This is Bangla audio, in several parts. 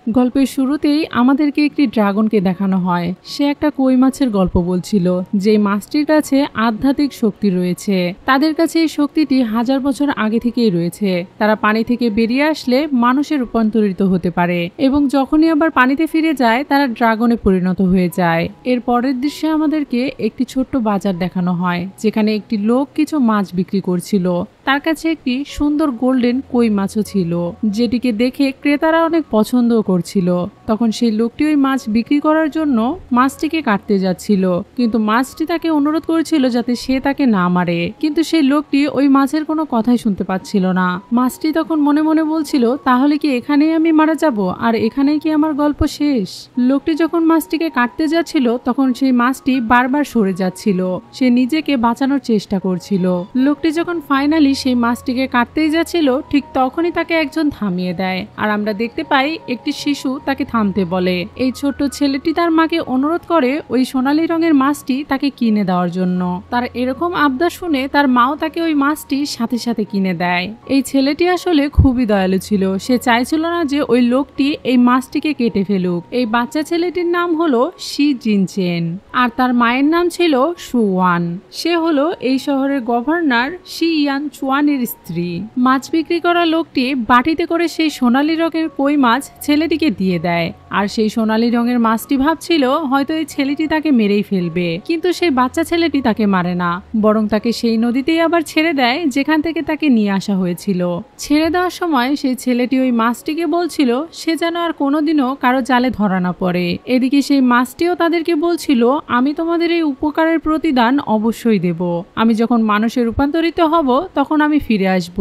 গল্পের শুরুতেই আমাদেরকে একটি ড্রাগনকে দেখানো হয়। সে একটা কই মাছের গল্প বলছিল, যে মাছটির কাছে আধ্যাত্মিক শক্তি রয়েছে। তাদের কাছে এই শক্তিটি হাজার বছর আগে থেকেই রয়েছে। তারা পানি থেকে বেরিয়ে আসলে মানুষে রূপান্তরিত হতে পারে এবং যখনই আবার পানিতে ফিরে যায় তারা ড্রাগনে পরিণত হয়ে যায়। এর পরের দৃশ্যে আমাদেরকে একটি ছোট্ট বাজার দেখানো হয়, যেখানে একটি লোক কিছু মাছ বিক্রি করছিল। তার কাছে একটি সুন্দর গোল্ডেন কই মাছও ছিল, যেটিকে দেখে ক্রেতারা অনেক পছন্দ করছিল। তখন সেই লোকটি ওই মাছ বিক্রি করার জন্য মাছটিকে কাটতে যাচ্ছিল, কিন্তু মাছটি তাকে অনুরোধ করেছিল যাতে সে তাকে না মারে। কিন্তু সেই লোকটি ওই মাছের কোনো কথাই শুনতে পাচ্ছিল না। মাছটি তখন মনে মনে বলছিল, তাহলে কি এখানেই আমি মারা যাব, আর এখানেই কি আমার গল্প শেষ? লোকটি যখন মাছটিকে কাটতে যাচ্ছিল তখন সেই মাছটি বারবার সরে যাচ্ছিল। সে নিজেকে বাঁচানোর চেষ্টা করছিল। লোকটি যখন ফাইনালি সেই মাছটিকে কাটতেই যাচ্ছিল, ঠিক তখনই তাকে একজন থামিয়ে দেয়, আর আমরা দেখতে পাই একটি শিশু তাকে থামতে বলে। এই ছোট্ট ছেলেটি তার মাকে অনুরোধ করে ওই সোনালী রঙের মাছটি তাকে কিনে দেওয়ার জন্য। তার এরকম আবদার শুনে তার মাও তাকে ওই মাছটি সাথে সাথে কিনে দেয়। এই ছেলেটি আসলে খুবই দয়ালু ছিল। সে চাইছিল না যে ওই লোকটি এই মাছটিকে কেটে ফেলুক। এই বাচ্চা ছেলেটির নাম হলো শি জিনচেন, আর তার মায়ের নাম ছিল সুয়ান। সে হলো এই শহরের গভর্নর শি ইয়ান চুয়ানের স্ত্রী। মাছ বিক্রি করা লোকটি বাটিতে করে সেই সোনালী রঙের কই মাছ ছেলেটিকে দিয়ে দেয়, আর সেই সোনালী রঙের মাছটি ভাবছিল হয়তো এই ছেলেটি তাকে মেরেই ফেলবে। কিন্তু সেই বাচ্চা ছেলেটি তাকে মারে না, বরং তাকে সেই নদীতেই আবার ছেড়ে দেয় যেখান থেকে তাকে নিয়ে আসা হয়েছিল। ছেড়ে দেওয়ার সময় সেই ছেলেটি ওই মাছটিকে বলছিল সে যেন আর কোনোদিনও কারো জালে ধরা না পড়ে। এদিকে সেই মাছটিও তাদেরকে বলছিল, আমি তোমাদের এই উপকারের প্রতিদান অবশ্যই দেব। আমি যখন মানুষে রূপান্তরিত হব তখন আমি ফিরে আসব।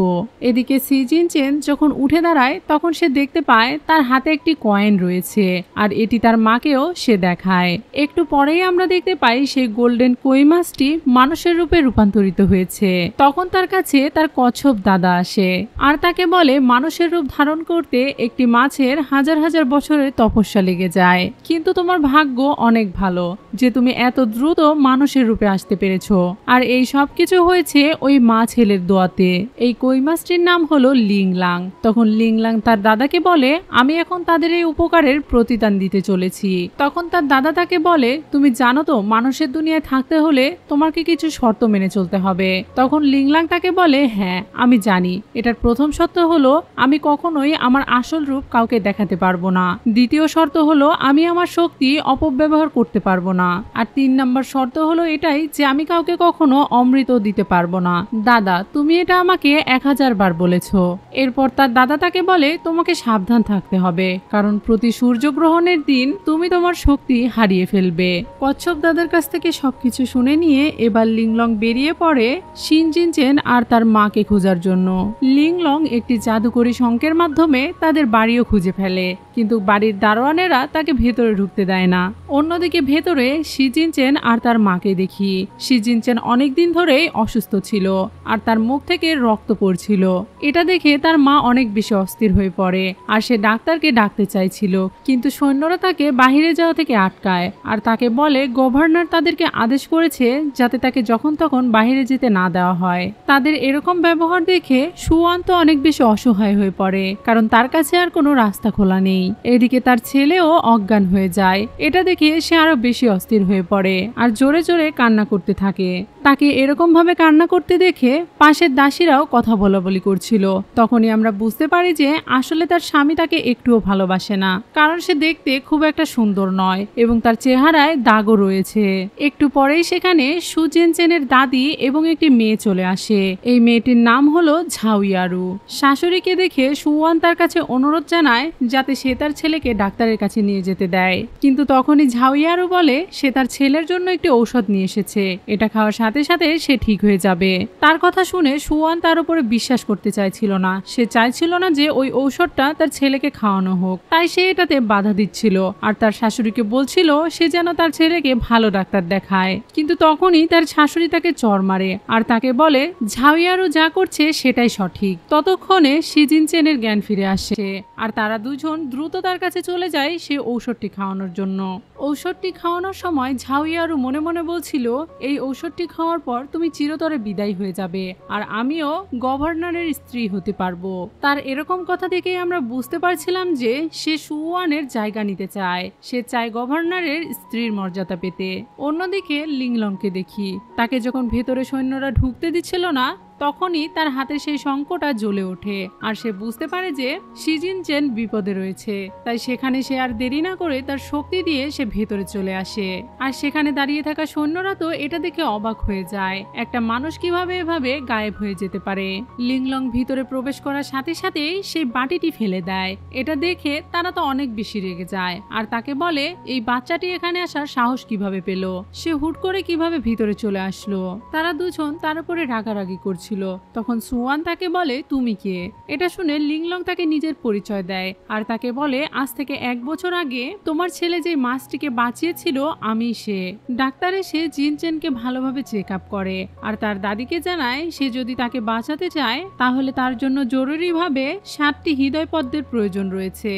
এদিকে শি জিনচেন যখন উঠে দাঁড়ায় তখন সে দেখতে পায় তার হাতে একটি কয়েন রয়েছে, আর এটি তার মাকেও সে দেখায়। একটু পরেই আমরা দেখতে পাই সেই গোল্ডেন কই মাছটি মানুষের রূপে রূপান্তরিত হয়েছে। তখন তার কাছে তার কচ্ছপ দাদা আসে, আর তাকে বলে মানুষের রূপ ধারণ করতে একটি মাছের হাজার হাজার বছরের তপস্যা লেগে যায়, কিন্তু তোমার ভাগ্য অনেক ভালো যে তুমি এত দ্রুত মানুষের রূপে আসতে পেরেছো। আর এই সব কিছু হয়েছে ওই মা ছেলের দোয়াতে। এই কই মাছটির নাম হলো লিংলাং। তখন লিংলাং তার দাদাকে বলে, আমি এখন তাদের এই উপকারের প্রতিদান দিতে চলেছি। তখন তার দাদা তাকে বলে, তুমি জানো তো মানুষের দুনিয়ায় থাকতে হলে তোমাকে কিছু শর্ত মেনে চলতে হবে। তখন লিংলাং তাকে বলে, হ্যাঁ আমি জানি। এটার প্রথম শর্ত হলো আমি কখনোই আমার আসল রূপ কাউকে দেখাতে পারবো না। দ্বিতীয় শর্ত হলো আমি আমার শক্তি অপব্যবহার করতে পারবো না। আর 3 নম্বর শর্ত হলো এটাই যে আমি কাউকে কখনো অমৃত দিতে পারবো না। দাদা তুমি এটা আমাকে 1000 বার বলেছো। এরপর তার দাদা তাকে বলে, তোমাকে সাবধান থাকতে হবে, কারণ প্রতি সূর্যগ্রহণের দিন তুমি তোমার শক্তি হারিয়ে ফেলবে। কচ্ছপ দাদার কাছ থেকে সবকিছু শুনে নিয়ে এবার লিংলং বেরিয়ে পড়ে শি জিনচেন আর তার মাকে খোঁজার জন্য। লিংলং একটি জাদুকরী শঙ্কের মাধ্যমে তাদের বাড়িও খুঁজে ফেলে, কিন্তু বাড়ির দারোয়ানেরা তাকে ভেতরে ঢুকতে দেয় না। অন্যদিকে ভেতরে শি জিনচেন আর তার মাকে দেখি। শি জিনচেন অনেকদিন ধরেই অসুস্থ ছিল, আর তার মুখ থেকে রক্ত পড়ছিল। এটা দেখে তার মা অনেক বেশি অস্থির হয়ে পড়ে, আর সে ডাক্তারকে ডাকতে চাইছিল, কিন্তু সৈন্যরা তাকে বাহিরে যাওয়া থেকে আটকায়, আর তাকে বলে গভর্নর তাদেরকে আদেশ করেছে যাতে তাকে যখন তখন বাহিরে যেতে না দেওয়া হয়। তাদের এরকম ব্যবহার দেখে সুয়ান তো অনেক বেশি অসহায় হয়ে পড়ে, কারণ তার কাছে আর কোনো রাস্তা খোলা নেই। এদিকে তার ছেলেও অজ্ঞান হয়ে যায়। এটা দেখে সে আরো বেশি অস্থির হয়ে পড়ে, আর জোরে জোরে কান্না করতে থাকে। তাকে এরকম ভাবে কান্না করতে দেখে পাশের দাসীরাও কথা বলাবলি করছিল। তখনই আমরা বুঝতে পারি যে আসলে তার স্বামী তাকে একটুও ভালোবাসে না, কারণ সে দেখতে খুব একটা সুন্দর নয় এবং তার চেহারায় দাগও রয়েছে। একটু পরেই সেখানে শু জিনচেনের দাদি এবং একটি মেয়ে চলে আসে। এই মেয়েটির নাম হলো ঝাউয়ারু। শাশুড়িকে দেখে সুয়ান তার কাছে অনুরোধ জানায় যাতে সে তার ছেলেকে ডাক্তারের কাছে নিয়ে যেতে দেয়, কিন্তু তখনই ঝাউয়ারু বলে সে তার ছেলের জন্য একটি ঔষধ নিয়ে এসেছে, এটা খাওয়ার সাথে সাথে সে ঠিক হয়ে যাবে। তার কথা শুনে সুয়ান তার উপরে বিশ্বাস করতে চাইছিল না। সে চাইছিল না যে ওই ঔষধটা তার ছেলেকে খাওয়ানো হোক, তাই সে এটাতে বাধা দিচ্ছিল, আর তার শাশুড়িকে বলছিল সে যেন তার ছেলেকে ভালো ডাক্তার দেখায়। কিন্তু তখনই তার শাশুড়ি তাকে চড় মারে, আর তাকে বলে ঝাউয়ারু যা করছে সেটাই সঠিক। ততক্ষণে শি জিনচেনের জ্ঞান ফিরে আসে, আর তারা দুজন দ্রুত তার কাছে চলে যায় সে ঔষধটি খাওয়ানোর জন্য। ঔষধটি খাওয়ানোর সময় ঝাউয়ারু মনে মনে বলছিল এই ঔষধটি খাওয়ার পর তুমি চিরতরে বিদায় হয়ে যাবে আর আমিও গভর্নরের স্ত্রী হতে পারবো। তার এরকম কথা দেখে আমরা বুঝতে পারছিলাম যে সে সুওয়ানের জায়গা নিতে চায়, সে চায় গভর্নরের স্ত্রীর মর্যাদা পেতে। অন্যদিকে লিংলংকে দেখি, তাকে যখন ভেতরে সৈন্যরা ঢুকতে দিচ্ছিল না তখনই তার হাতে সেই শঙ্খটা জ্বলে ওঠে আর সে বুঝতে পারে যে শি জিনচেন বিপদে রয়েছে। তাই সেখানে সে আর দেরি না করে তার শক্তি দিয়ে সে ভেতরে চলে আসে। আর সেখানে দাঁড়িয়ে থাকা সৈন্যরা তো এটা দেখে অবাক হয়ে যায়, একটা মানুষ কিভাবে এভাবে গায়েব হয়ে যেতে পারে। লিংলং ভিতরে প্রবেশ করার সাথে সাথেই সেই বাটিটি ফেলে দেয়। এটা দেখে তারা তো অনেক বেশি রেগে যায় আর তাকে বলে এই বাচ্চাটি এখানে আসার সাহস কিভাবে পেল, সে হুট করে কিভাবে ভিতরে চলে আসলো। তারা দুজন তার উপরে রাগারাগি করছে। তখন সুয়ান তাকে বলে তুমি কে। এটা শুনে লিংলং তাকে নিজের পরিচয় দেয় আর তাকে বলে আজ থেকে 1 বছর আগে তোমার ছেলে যে মাছটিকে বাঁচিয়েছিল আমি সে। ডাক্তার এসে জিনচেনকে ভালোভাবে চেক আপ করে আর তার দাদিকে জানায় সে যদি তাকে বাঁচাতে চায় তাহলে তার জন্য জরুরিভাবে 7টি হৃদয় পদ্মের প্রয়োজন রয়েছে।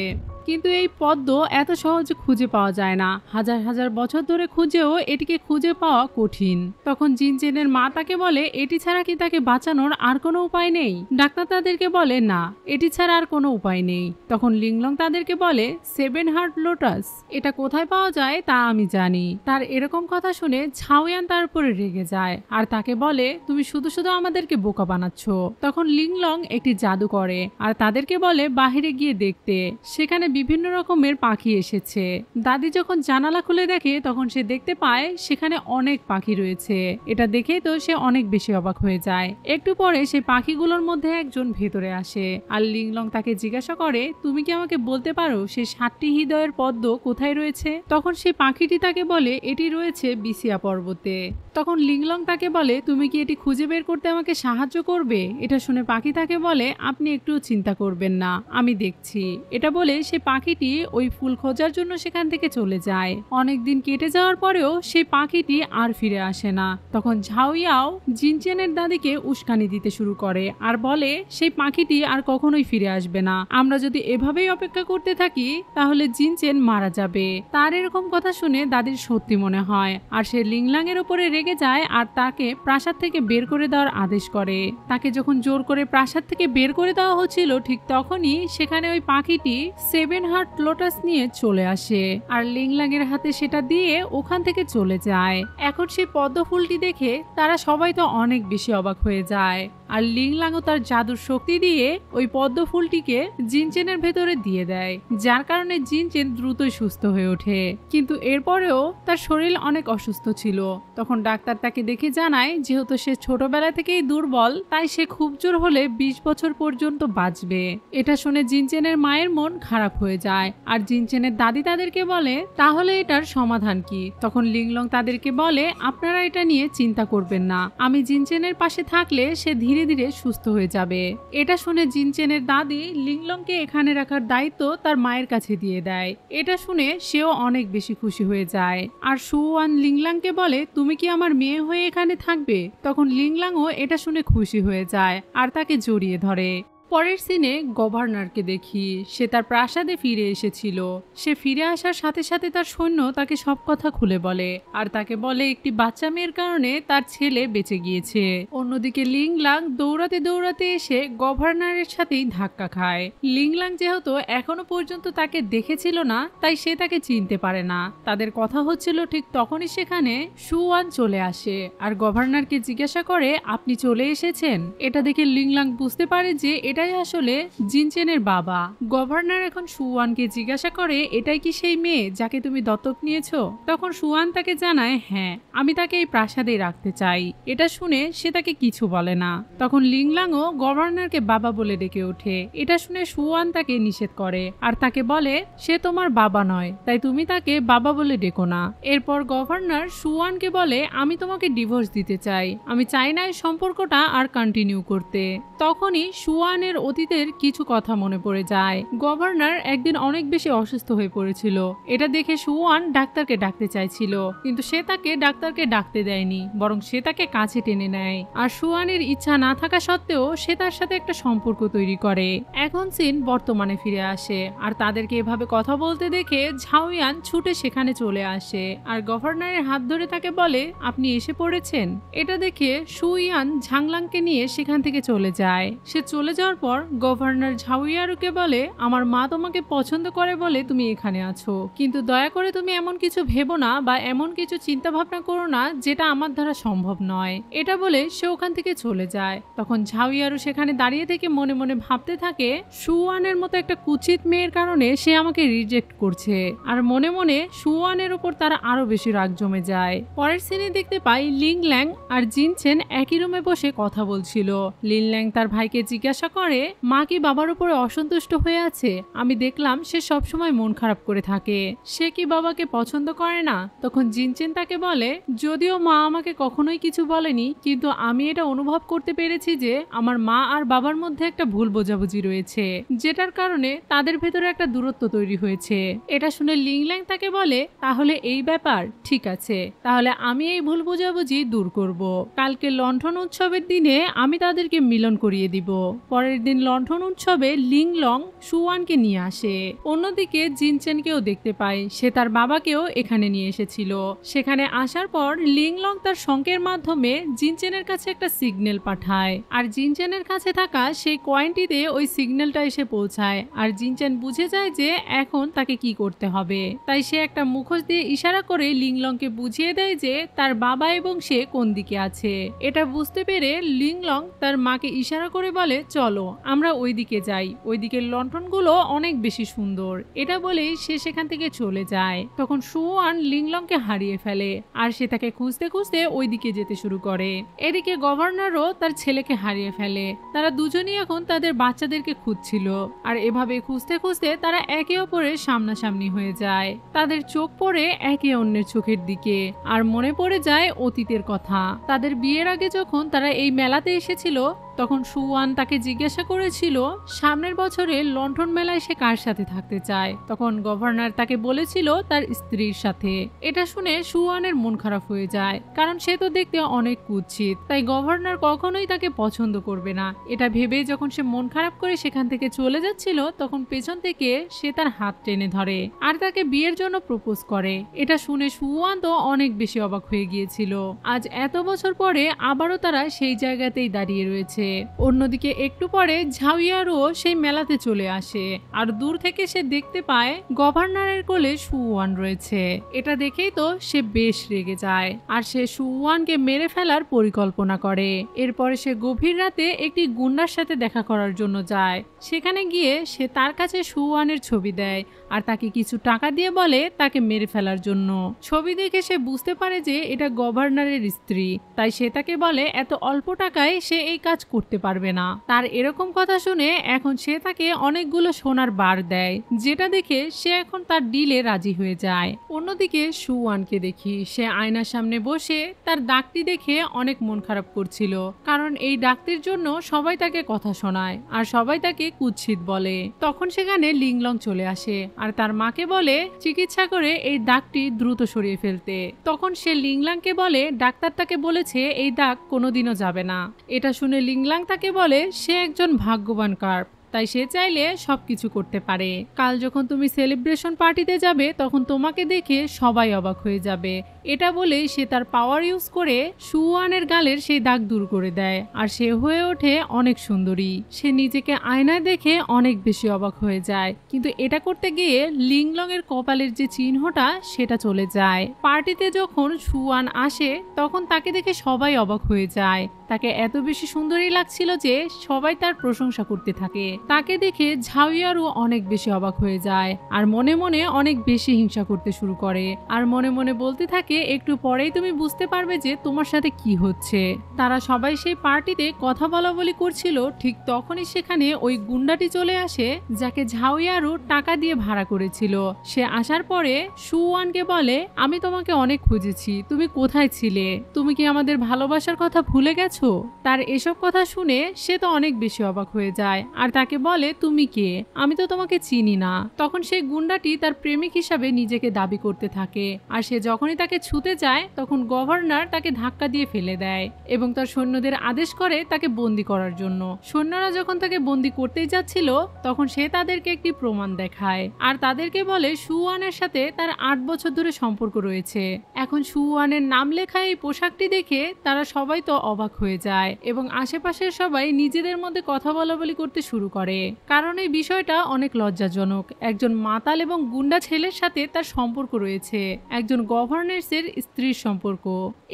কিন্তু এই পদ্ম এত সহজে খুঁজে পাওয়া যায় না, হাজার হাজার বছর ধরে খুঁজেও এটিকে খুঁজে পাওয়া কঠিন। তখন জিনচেনের মা তাকে বলে এটি ছাড়া কি তাকে বাঁচানোর আর কোনো উপায় নেই। ডাক্তার তাদেরকে বলে না, এটি ছাড়া আর কোনো উপায় নেই। তখন লিংলং তাদেরকে বলে 7 হার্ট লোটাস এটা কোথায় পাওয়া যায় তা আমি জানি। তার এরকম কথা শুনে ঝাওয়ান তার উপরে রেগে যায় আর তাকে বলে তুমি শুধু শুধু আমাদেরকে বোকা বানাচ্ছ। তখন লিংলং একটি জাদু করে আর তাদেরকে বলে বাহিরে গিয়ে দেখতে। সেখানে বিভিন্ন রকমের পাখি এসেছে। দাদি যখন জানালা খুলে দেখে তখন সে দেখতে পায় সেখানে অনেক পাখি রয়েছে। এটা দেখেই তো সে অনেক বেশি অবাক হয়ে যায়। একটু পরে সেই পাখিগুলোর মধ্যে একজন ভেতরে আসে আর লিংলং তাকে জিজ্ঞাসা করে তুমি কি আমাকে বলতে পারো সেই 7টি হৃদয়ের পদ্ম কোথায় রয়েছে। তখন সেই পাখিটি তাকে বলে এটি রয়েছে বিসিয়া পর্বতে। তখন লিংলং তাকে বলে তুমি কি এটি খুঁজে বের করতে আমাকে সাহায্য করবে। এটা শুনে পাখি তাকে বলে আপনি একটু চিন্তা করবেন না, আমি দেখছি। এটা বলে সে পাখিটি ওই ফুল খোঁজার জন্য সেখান থেকে চলে যায়। অনেকদিন কেটে যাওয়ার পরেও সেই পাখিটি আর ফিরে আসে না। তখন ঝাওয়াও জিনচেনের দাদিকে উস্কানি দিতে শুরু করে আর বলে সেই পাখিটি আর কখনোই ফিরে আসবে না। আমরা যদি এভাবেই অপেক্ষা করতে থাকি তাহলে জিনচেন মারা যাবে। তার এরকম কথা শুনে দাদির সত্যি মনে হয় আর সে লিংলাং এর উপরে রেগে যায় আর তাকে প্রাসাদ থেকে বের করে দেওয়ার আদেশ করে। তাকে যখন জোর করে প্রাসাদ থেকে বের করে দেওয়া হচ্ছিল ঠিক তখনই সেখানে ওই পাখিটি 7 হার্ট লোটাস নিয়ে চলে আসে আর লিংলাং এর হাতে সেটা দিয়ে ওখান থেকে চলে যায়। এখন সেই পদ্ম ফুলটি দেখে তারা সবাই তো অনেক বেশি অবাক হয়ে যায় আর লিংলাংও তার জাদুর শক্তি দিয়ে ওই পদ্ম ফুলটিকে জিনচেনের ভেতরে দিয়ে দেয়, যার কারণে জিনচেন দ্রুতই সুস্থ হয়ে ওঠে। কিন্তু এরপরেও তার শরীর অনেক অসুস্থ ছিল। তখন ডাক্তার তাকে দেখে জানায় যেহেতু সে ছোটবেলা থেকেই দুর্বল তাই সে খুব জোর হলে 20 বছর পর্যন্ত বাঁচবে। এটা শুনে জিনচেনের মায়ের মন খারাপ হয়ে যায় আর জিনচেনের দাদি তাদেরকে বলে তাহলে এটার সমাধান কি। তখন লিংলং তাদেরকে বলে আপনারা এটা নিয়ে চিন্তা করবেন না, আমি জিনচেনের পাশে থাকলে সে ধীরে ধীরে সুস্থ হয়ে যাবে। এটা শুনে জিনচেনের দাদি লিংলংকে এখানে রাখার দায়িত্ব তার মায়ের কাছে দিয়ে দেয়। এটা শুনে সেও অনেক বেশি খুশি হয়ে যায় আর সুয়ান লিংলাংকে বলে তুমি কি আমার মেয়ে হয়ে এখানে থাকবে। তখন লিংলাংও এটা শুনে খুশি হয়ে যায় আর তাকে জড়িয়ে ধরে। পরের সিনে গভর্নরকে দেখি, সে তার প্রাসাদে ফিরে এসেছিল। সে ফিরে আসার সাথে সাথে তার সৈন্য তাকে সব কথা খুলে বলে আর তাকে বলে একটি বাচ্চা মেয়ের কারণে তার ছেলে বেঁচে গিয়েছে। অন্যদিকে লিংলাং দৌড়াতে দৌড়াতে এসে গভর্নরের সাথেই ধাক্কা খায়। লিংলাং যেহেতু এখনো পর্যন্ত তাকে দেখেছিল না তাই সে তাকে চিনতে পারে না। তাদের কথা হচ্ছিল ঠিক তখনই সেখানে সুয়ান চলে আসে আর গভর্নরকে জিজ্ঞাসা করে আপনি চলে এসেছেন। এটা দেখে লিংলাং বুঝতে পারে যে এটাই আসলে জিনচেনের বাবা। গভর্নর এখন সুয়ানকে জিজ্ঞাসা করে এটাই কি সেই মেয়ে যাকে তুমি দত্তক নিয়েছো। তখন সুয়ান তাকে জানায় হ্যাঁ, আমি তাকে এই প্রাসাদেই রাখতে চাই। এটা শুনে সে তাকে কিছু বলে না। তখন লিংলাংও গভর্নরকে বাবা বলে ডেকে ওঠে। এটা শুনে সুয়ান তাকে নিষেধ করে আর তাকে বলে সে তোমার বাবা নয় তাই তুমি তাকে বাবা বলে ডেকো না। এরপর গভর্নর সুয়ানকে বলে আমি তোমাকে ডিভোর্স দিতে চাই, আমি চাই না এই সম্পর্কটা আর কন্টিনিউ করতে। তখনই সুয়ান সুয়ানের অতীতের কিছু কথা মনে পড়ে যায়। গভর্নর একদিন অনেক বেশি অসুস্থ হয়ে পড়েছিল। এটা দেখে সুয়ান ডাক্তারকে ডাকতে চাইছিল, কিন্তু সে তাকে ডাক্তারকে ডাকতে দেয়নি, বরং সে তাকে কাছে টেনে নেয়। আর সুয়ানের ইচ্ছা না থাকা সত্ত্বেও সে তার সাথে একটা সম্পর্ক তৈরি করে। এখন সিন বর্তমানে ফিরে আসে, আর তাদেরকে এভাবে কথা বলতে দেখে ঝাওয়ান ছুটে সেখানে চলে আসে আর গভর্নরের হাত ধরে তাকে বলে, আপনি এসে পড়েছেন। এটা দেখে সুয়ান ঝাংলাংকে নিয়ে সেখান থেকে চলে যায়। সে চলে যাওয়ার পর গভর্নর ঝাওয়ারুকে বলে, আমার মা তোমাকে পছন্দ করে বলে তুমি এখানে আছো, কিন্তু দয়া করে তুমি এমন কিছু ভেবো না বা এমন কিছু চিন্তা ভাবনা করো না যেটা আমার দ্বারা সম্ভব নয়। এটা বলে সে ওখান থেকে চলে যায়। তখন ঝাওয়ারু সেখানে দাঁড়িয়ে থেকে মনে মনে ভাবতে থাকে, সুয়ানের মতো একটা কুচিত মেয়ের কারণে সে আমাকে রিজেক্ট করছে। আর মনে মনে সুয়ানের উপর তার আরো বেশি রাগ জমে যায়। পরের সিনে দেখতে পাই লিংল্যাং আর জিনচেন একই রুমে বসে কথা বলছিল। লিংল্যাং তার ভাইকে জিজ্ঞাসা করে, মা কি বাবার উপরে অসন্তুষ্ট হয়ে আছে? আমি দেখলাম সে সবসময় মন খারাপ করে থাকে, সে কি বাবাকে পছন্দ করে না? তখন জিনচেন তাকে বলে, যদিও মা আমাকে কখনোই কিছু বলেনি, কিন্তু আমি এটা অনুভব করতে পেরেছি যে আমার মা আর বাবার মধ্যে একটা ভুল বোঝাবুঝি রয়েছে, যেটার কারণে তাদের ভেতরে একটা দূরত্ব তৈরি হয়েছে। এটা শুনে লিংল্যাং তাকে বলে, তাহলে এই ব্যাপার, ঠিক আছে, তাহলে আমি এই ভুল বোঝাবুঝি দূর করব। কালকে লণ্ঠন উৎসবের দিনে আমি তাদেরকে মিলন করিয়ে দিব। পরের দিন লণ্ঠন উৎসবে লিংলং সুয়ানকে নিয়ে আসে। অন্যদিকে জিনচেনকেও দেখতে পাই, সে তার বাবাকেও এখানে নিয়ে এসেছিল। সেখানে আসার পর লিংলং তার শঙ্কের মাধ্যমে জিনচেনের কাছে একটা সিগন্যাল পাঠায়, আর জিনচেনের কাছে থাকা সেই কয়েনটিতে ওই সিগন্যালটা এসে পৌঁছায়। আর জিনচেন বুঝে যায় যে এখন তাকে কি করতে হবে, তাই সে একটা মুখোশ দিয়ে ইশারা করে লিংলংকে বুঝিয়ে দেয় যে তার বাবা এবং সে কোন দিকে আছে। এটা বুঝতে পেরে লিংলং তার মাকে ইশারা করে বলে, চলো আমরা ওই দিকে যাই, ওই দিকের লণ্ঠনগুলো অনেক বেশি সুন্দর। এটা বলেই সে সেখান থেকে চলে যায়। তখন সুয়ান লিংলংকে হারিয়ে ফেলে, আর সে তাকে খুঁজতে খুঁজতে ওই দিকে যেতে শুরু করে। এদিকে গভর্নরও তার ছেলেকে হারিয়ে ফেলে। তারা দুজনই এখন তাদের বাচ্চাদেরকে খুঁজছিল, আর এভাবে খুঁজতে খুঁজতে তারা একে অপরের সামনাসামনি হয়ে যায়। তাদের চোখ পড়ে একে অন্যের চোখের দিকে, আর মনে পড়ে যায় অতীতের কথা। তাদের বিয়ের আগে যখন তারা এই মেলাতে এসেছিল, তখন সুয়ান তাকে জিজ্ঞাসা করেছিল সামনের বছরে লণ্ঠন মেলায় সে কার সাথে থাকতে চায়। তখন গভর্নর তাকে বলেছিল তার স্ত্রীর সাথে। এটা শুনে সুয়ানের মন খারাপ হয়ে যায়, কারণ সে তো দেখতে অনেক কুৎসিত, তাই গভর্নর কখনোই তাকে পছন্দ করবে না। এটা ভেবে যখন সে মন খারাপ করে সেখান থেকে চলে যাচ্ছিল, তখন পেছন থেকে সে তার হাত টেনে ধরে আর তাকে বিয়ের জন্য প্রপোজ করে। এটা শুনে সুয়ান তো অনেক বেশি অবাক হয়ে গিয়েছিল। আজ এত বছর পরে আবারও তারা সেই জায়গাতেই দাঁড়িয়ে রয়েছে। অন্যদিকে একটু পরে ঝাওয়ারও সেই মেলাতে চলে আসে, আর দূর থেকে সে দেখতে পায় গভর্নরের কোলে সুয়ান রয়েছে। এটা দেখেই তো সে বেশ রেগে যায়, আর সে সুয়ানকে মেরে ফেলার পরিকল্পনা করে। এরপরে সে গভীর রাতে একটি গুন্ডার সাথে দেখা করার জন্য যায়। সেখানে গিয়ে সে তার কাছে সুয়ানের ছবি দেয়, আর তাকে কিছু টাকা দিয়ে বলে তাকে মেরে ফেলার জন্য। ছবি দেখে সে বুঝতে পারে যে এটা গভর্নরের স্ত্রী, তাই সে তাকে বলে এত অল্প টাকায় সে এই কাজ করতে পারবে না। তার এরকম কথা শুনে এখন সে তাকে অনেকগুলো সোনার বার দেয়, যেটা দেখে সে এখন তার ডিলে রাজি হয়ে যায়। অন্যদিকে সুয়ানকে দেখি সে আয়নার সামনে বসে তার দাগটি দেখে অনেক মন খারাপ করছিল, কারণ এই ডাকটির জন্য সবাই তাকে কথা শোনায় আর সবাই তাকে কুৎসিত বলে। তখন সেখানে লিংলং চলে আসে আর তার মাকে বলে চিকিৎসা করে এই দাগটি দ্রুত সরিয়ে ফেলতে। তখন সে লিংলাংকে বলে ডাক্তার তাকে বলেছে এই দাগ কোনোদিনও যাবে না। এটা শুনে লিংলাং তাকে বলে সে একজন ভাগ্যবান কার্প, তাই সে চাইলে সবকিছু করতে পারে। কাল যখন তুমি সেলিব্রেশন পার্টিতে যাবে তখন তোমাকে দেখে সবাই অবাক হয়ে যাবে। এটা বলেই সে তার পাওয়ার ইউজ করে সুয়ানের গালের সেই দাগ দূর করে দেয়, আর সে হয়ে ওঠে অনেক সুন্দরী। সে নিজেকে আয়নায় দেখে অনেক বেশি অবাক হয়ে যায়, কিন্তু এটা করতে গিয়ে লিংলং এর কপালের যে চিহ্নটা সেটা চলে যায়। পার্টিতে যখন সুয়ান আসে তখন তাকে দেখে সবাই অবাক হয়ে যায়। তাকে এত বেশি সুন্দরী লাগছিল যে সবাই তার প্রশংসা করতে থাকে। তাকে দেখে ঝাওয়ারও অনেক বেশি অবাক হয়ে যায়, আর মনে মনে অনেক বেশি হিংসা করতে শুরু করে, আর মনে মনে বলতে থাকে একটু পরেই তুমি বুঝতে পারবে যে তোমার সাথে কি হচ্ছে। তারা সবাই সেই পার্টিতে কথা বলা বলি করছিল, ঠিক তখনই সেখানে ওই গুন্ডাটি চলে আসে যাকে ঝাওয়ারও টাকা দিয়ে ভাড়া করেছিল। সে আসার পরে সুয়ানকে বলে আমি তোমাকে অনেক খুঁজেছি, তুমি কোথায় ছিলে? তুমি কি আমাদের ভালোবাসার কথা ভুলে গেছো? আছো? তার এসব কথা শুনে সে তো অনেক বেশি অবাক হয়ে যায় আর তাকে বলে, তুমি কে? আমি তো তোমাকে চিনি না। তখন সেই গুন্ডাটি তার প্রেমিক হিসাবে নিজেকে দাবি করতে থাকে আর সে যখনই তাকে ছুতে যায় তখন গভর্নর তাকে ধাক্কা দিয়ে ফেলে দেয় এবং তার সৈন্যদের আদেশ করে তাকে বন্দি করার জন্য। সৈন্যরা যখন তাকে বন্দি করতেই যাচ্ছিল তখন সে তাদেরকে একটি প্রমাণ দেখায় আর তাদেরকে বলে সুয়ানের সাথে তার 8 বছর ধরে সম্পর্ক রয়েছে। এখন সুয়ানের নাম লেখা এই পোশাকটি দেখে তারা সবাই তো অবাক হয়ে যায় এবং আশেপাশের সবাই নিজেদের মধ্যে কথা বলাবলি করতে শুরু করে, কারণ এই বিষয়টা অনেক লজ্জাজনক। একজন মাতাল এবং গুন্ডা ছেলের সাথে তার সম্পর্ক রয়েছে একজন গভর্নরের স্ত্রীর সম্পর্ক।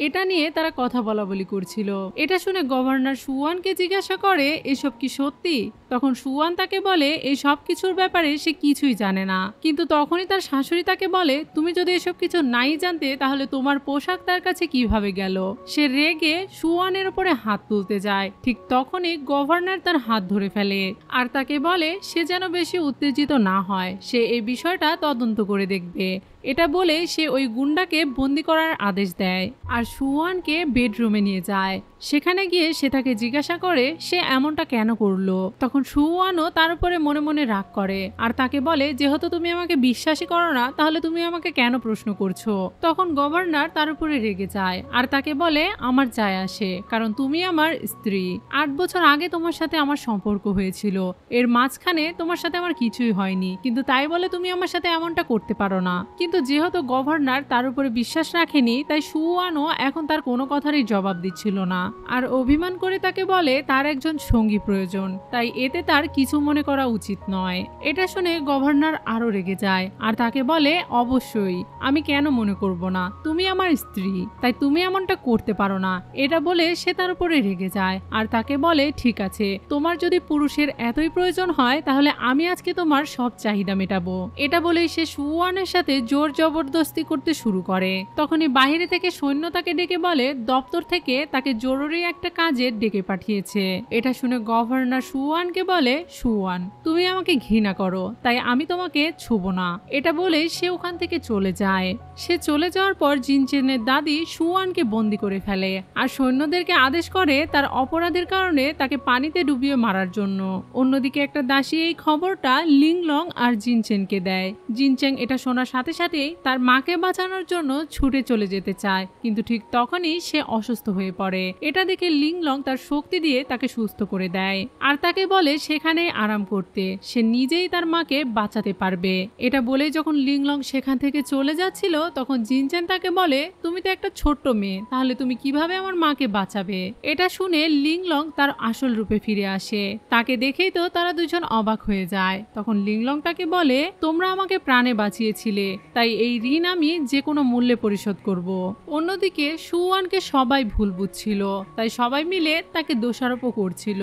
এটা নিয়ে তারা কথা বলাবলি করছিল। এটা শুনে গভর্নর সুয়ানকে জিজ্ঞাসা করে, এসব কি সত্যি? তখন সুয়ান তাকে বলে এই সব কিছুর ব্যাপারে সে কিছুই জানে না। কিন্তু তখনই তার শাশুড়ি তাকে বলে, তুমি যদি এসব কিছু নাই জানতে তাহলে তোমার পোশাক তার কাছে কিভাবে গেল? সে রেগে সুয়ানের উপরে হাত তুলতে যায়। ঠিক তখনই গভর্নর তার হাত ধরে ফেলে আর তাকে বলে সে যেন বেশি উত্তেজিত না হয়, সে এই বিষয়টা তদন্ত করে দেখবে। এটা বলে সে ওই গুন্ডাকে বন্দি করার আদেশ দেয় আর সুয়ানকে বেডরুমে নিয়ে যায়। সেখানে গিয়ে সে তাকে জিজ্ঞাসা করে সে এমনটা কেন করলো। তখন সুয়ানও তার উপরে মনে মনে রাগ করে আর তাকে বলে, যেহেতু তুমি আমাকে বিশ্বাসই করো না তাহলে তুমি আমাকে কেন প্রশ্ন করছো? তখন গভর্নর তার উপরে রেগে যায় আর তাকে বলে, আমার যায় আসে, কারণ তুমি আমার স্ত্রী। 8 বছর আগে তোমার সাথে আমার সম্পর্ক হয়েছিল, এর মাঝখানে তোমার সাথে আমার কিছুই হয়নি, কিন্তু তাই বলে তুমি আমার সাথে এমনটা করতে পারো না। কিন্তু যেহেতু গভর্নর তার উপরে বিশ্বাস রাখেনি তাই সুয়ানও এখন তার কোনো কথারই জবাব দিচ্ছিল না আর অভিমান করে তাকে বলে তার একজন সঙ্গী প্রয়োজন, তাই এতে তার কিছু মনে করা উচিত নয়। এটা শুনে গভর্নর আরো রেগে যায় আর তাকে বলে, অবশ্যই, আমি কেন মনে করব না, তুমি আমার স্ত্রী, তাই তুমি এমনটা করতে পারো না। এটা বলে সে তার উপরে রেগে যায় আর তাকে বলে, ঠিক আছে, তোমার যদি পুরুষের এতই প্রয়োজন হয় তাহলে আমি আজকে তোমার সব চাহিদা মেটাবো। এটা বলেই সে সুয়ানের সাথে জোর জবরদস্তি করতে শুরু করে। তখনই বাইরে থেকে সৈন্য তাকে ডেকে বলে দপ্তর থেকে তাকে জরুরি একটা কাজে ডেকে পাঠিয়েছে। এটা শুনে গভর্নর সুয়ানকে বলে, সুয়ান, তুমি আমাকে ঘৃণা করো তাই আমি তোমাকে ছুব না। এটা বলে সে ওখান থেকে চলে যায়। সে চলে যাওয়ার পর জিনচেনের দাদি সুয়ানকে বন্দি করে ফেলে আর সৈন্যদেরকে আদেশ করে তার অপরাধের কারণে তাকে পানিতে ডুবিয়ে মারার জন্য। অন্যদিকে একটা দাসী এই খবরটা লিংলং আর জিনচেনকে দেয়। জিনচেং এটা শোনার সাথে সাথেই তার মাকে বাঁচানোর জন্য ছুটে চলে যেতে চায়, কিন্তু ঠিক তখনই সে অসুস্থ হয়ে পড়ে। এটা দেখে লিংলং তার শক্তি দিয়ে তাকে সুস্থ করে দেয় আর তাকে বলে সেখানে আরাম করতে, সে নিজেই তার মাকে বাঁচাতে পারবে। এটা বলে যখন লিংলং সেখান থেকে চলে যাচ্ছিল তখন জিনচেন তাকে বলে, তুমি তো একটা ছোট্ট মেয়ে, তাহলে তুমি কিভাবে আমার মাকে বাঁচাবে? এটা শুনে লিংলং তার আসল রূপে ফিরে আসে। তাকে দেখেই তো তারা দুজন অবাক হয়ে যায়। তখন লিংলং তাকে বলে, তোমরা আমাকে প্রাণে বাঁচিয়েছিলে, তাই এই ঋণ আমি যে কোনো মূল্যে পরিশোধ করব। অন্যদিকে সুয়ানকে সবাই ভুল বুঝছিল, তাই সবাই মিলে তাকে দোষারোপ করছিল।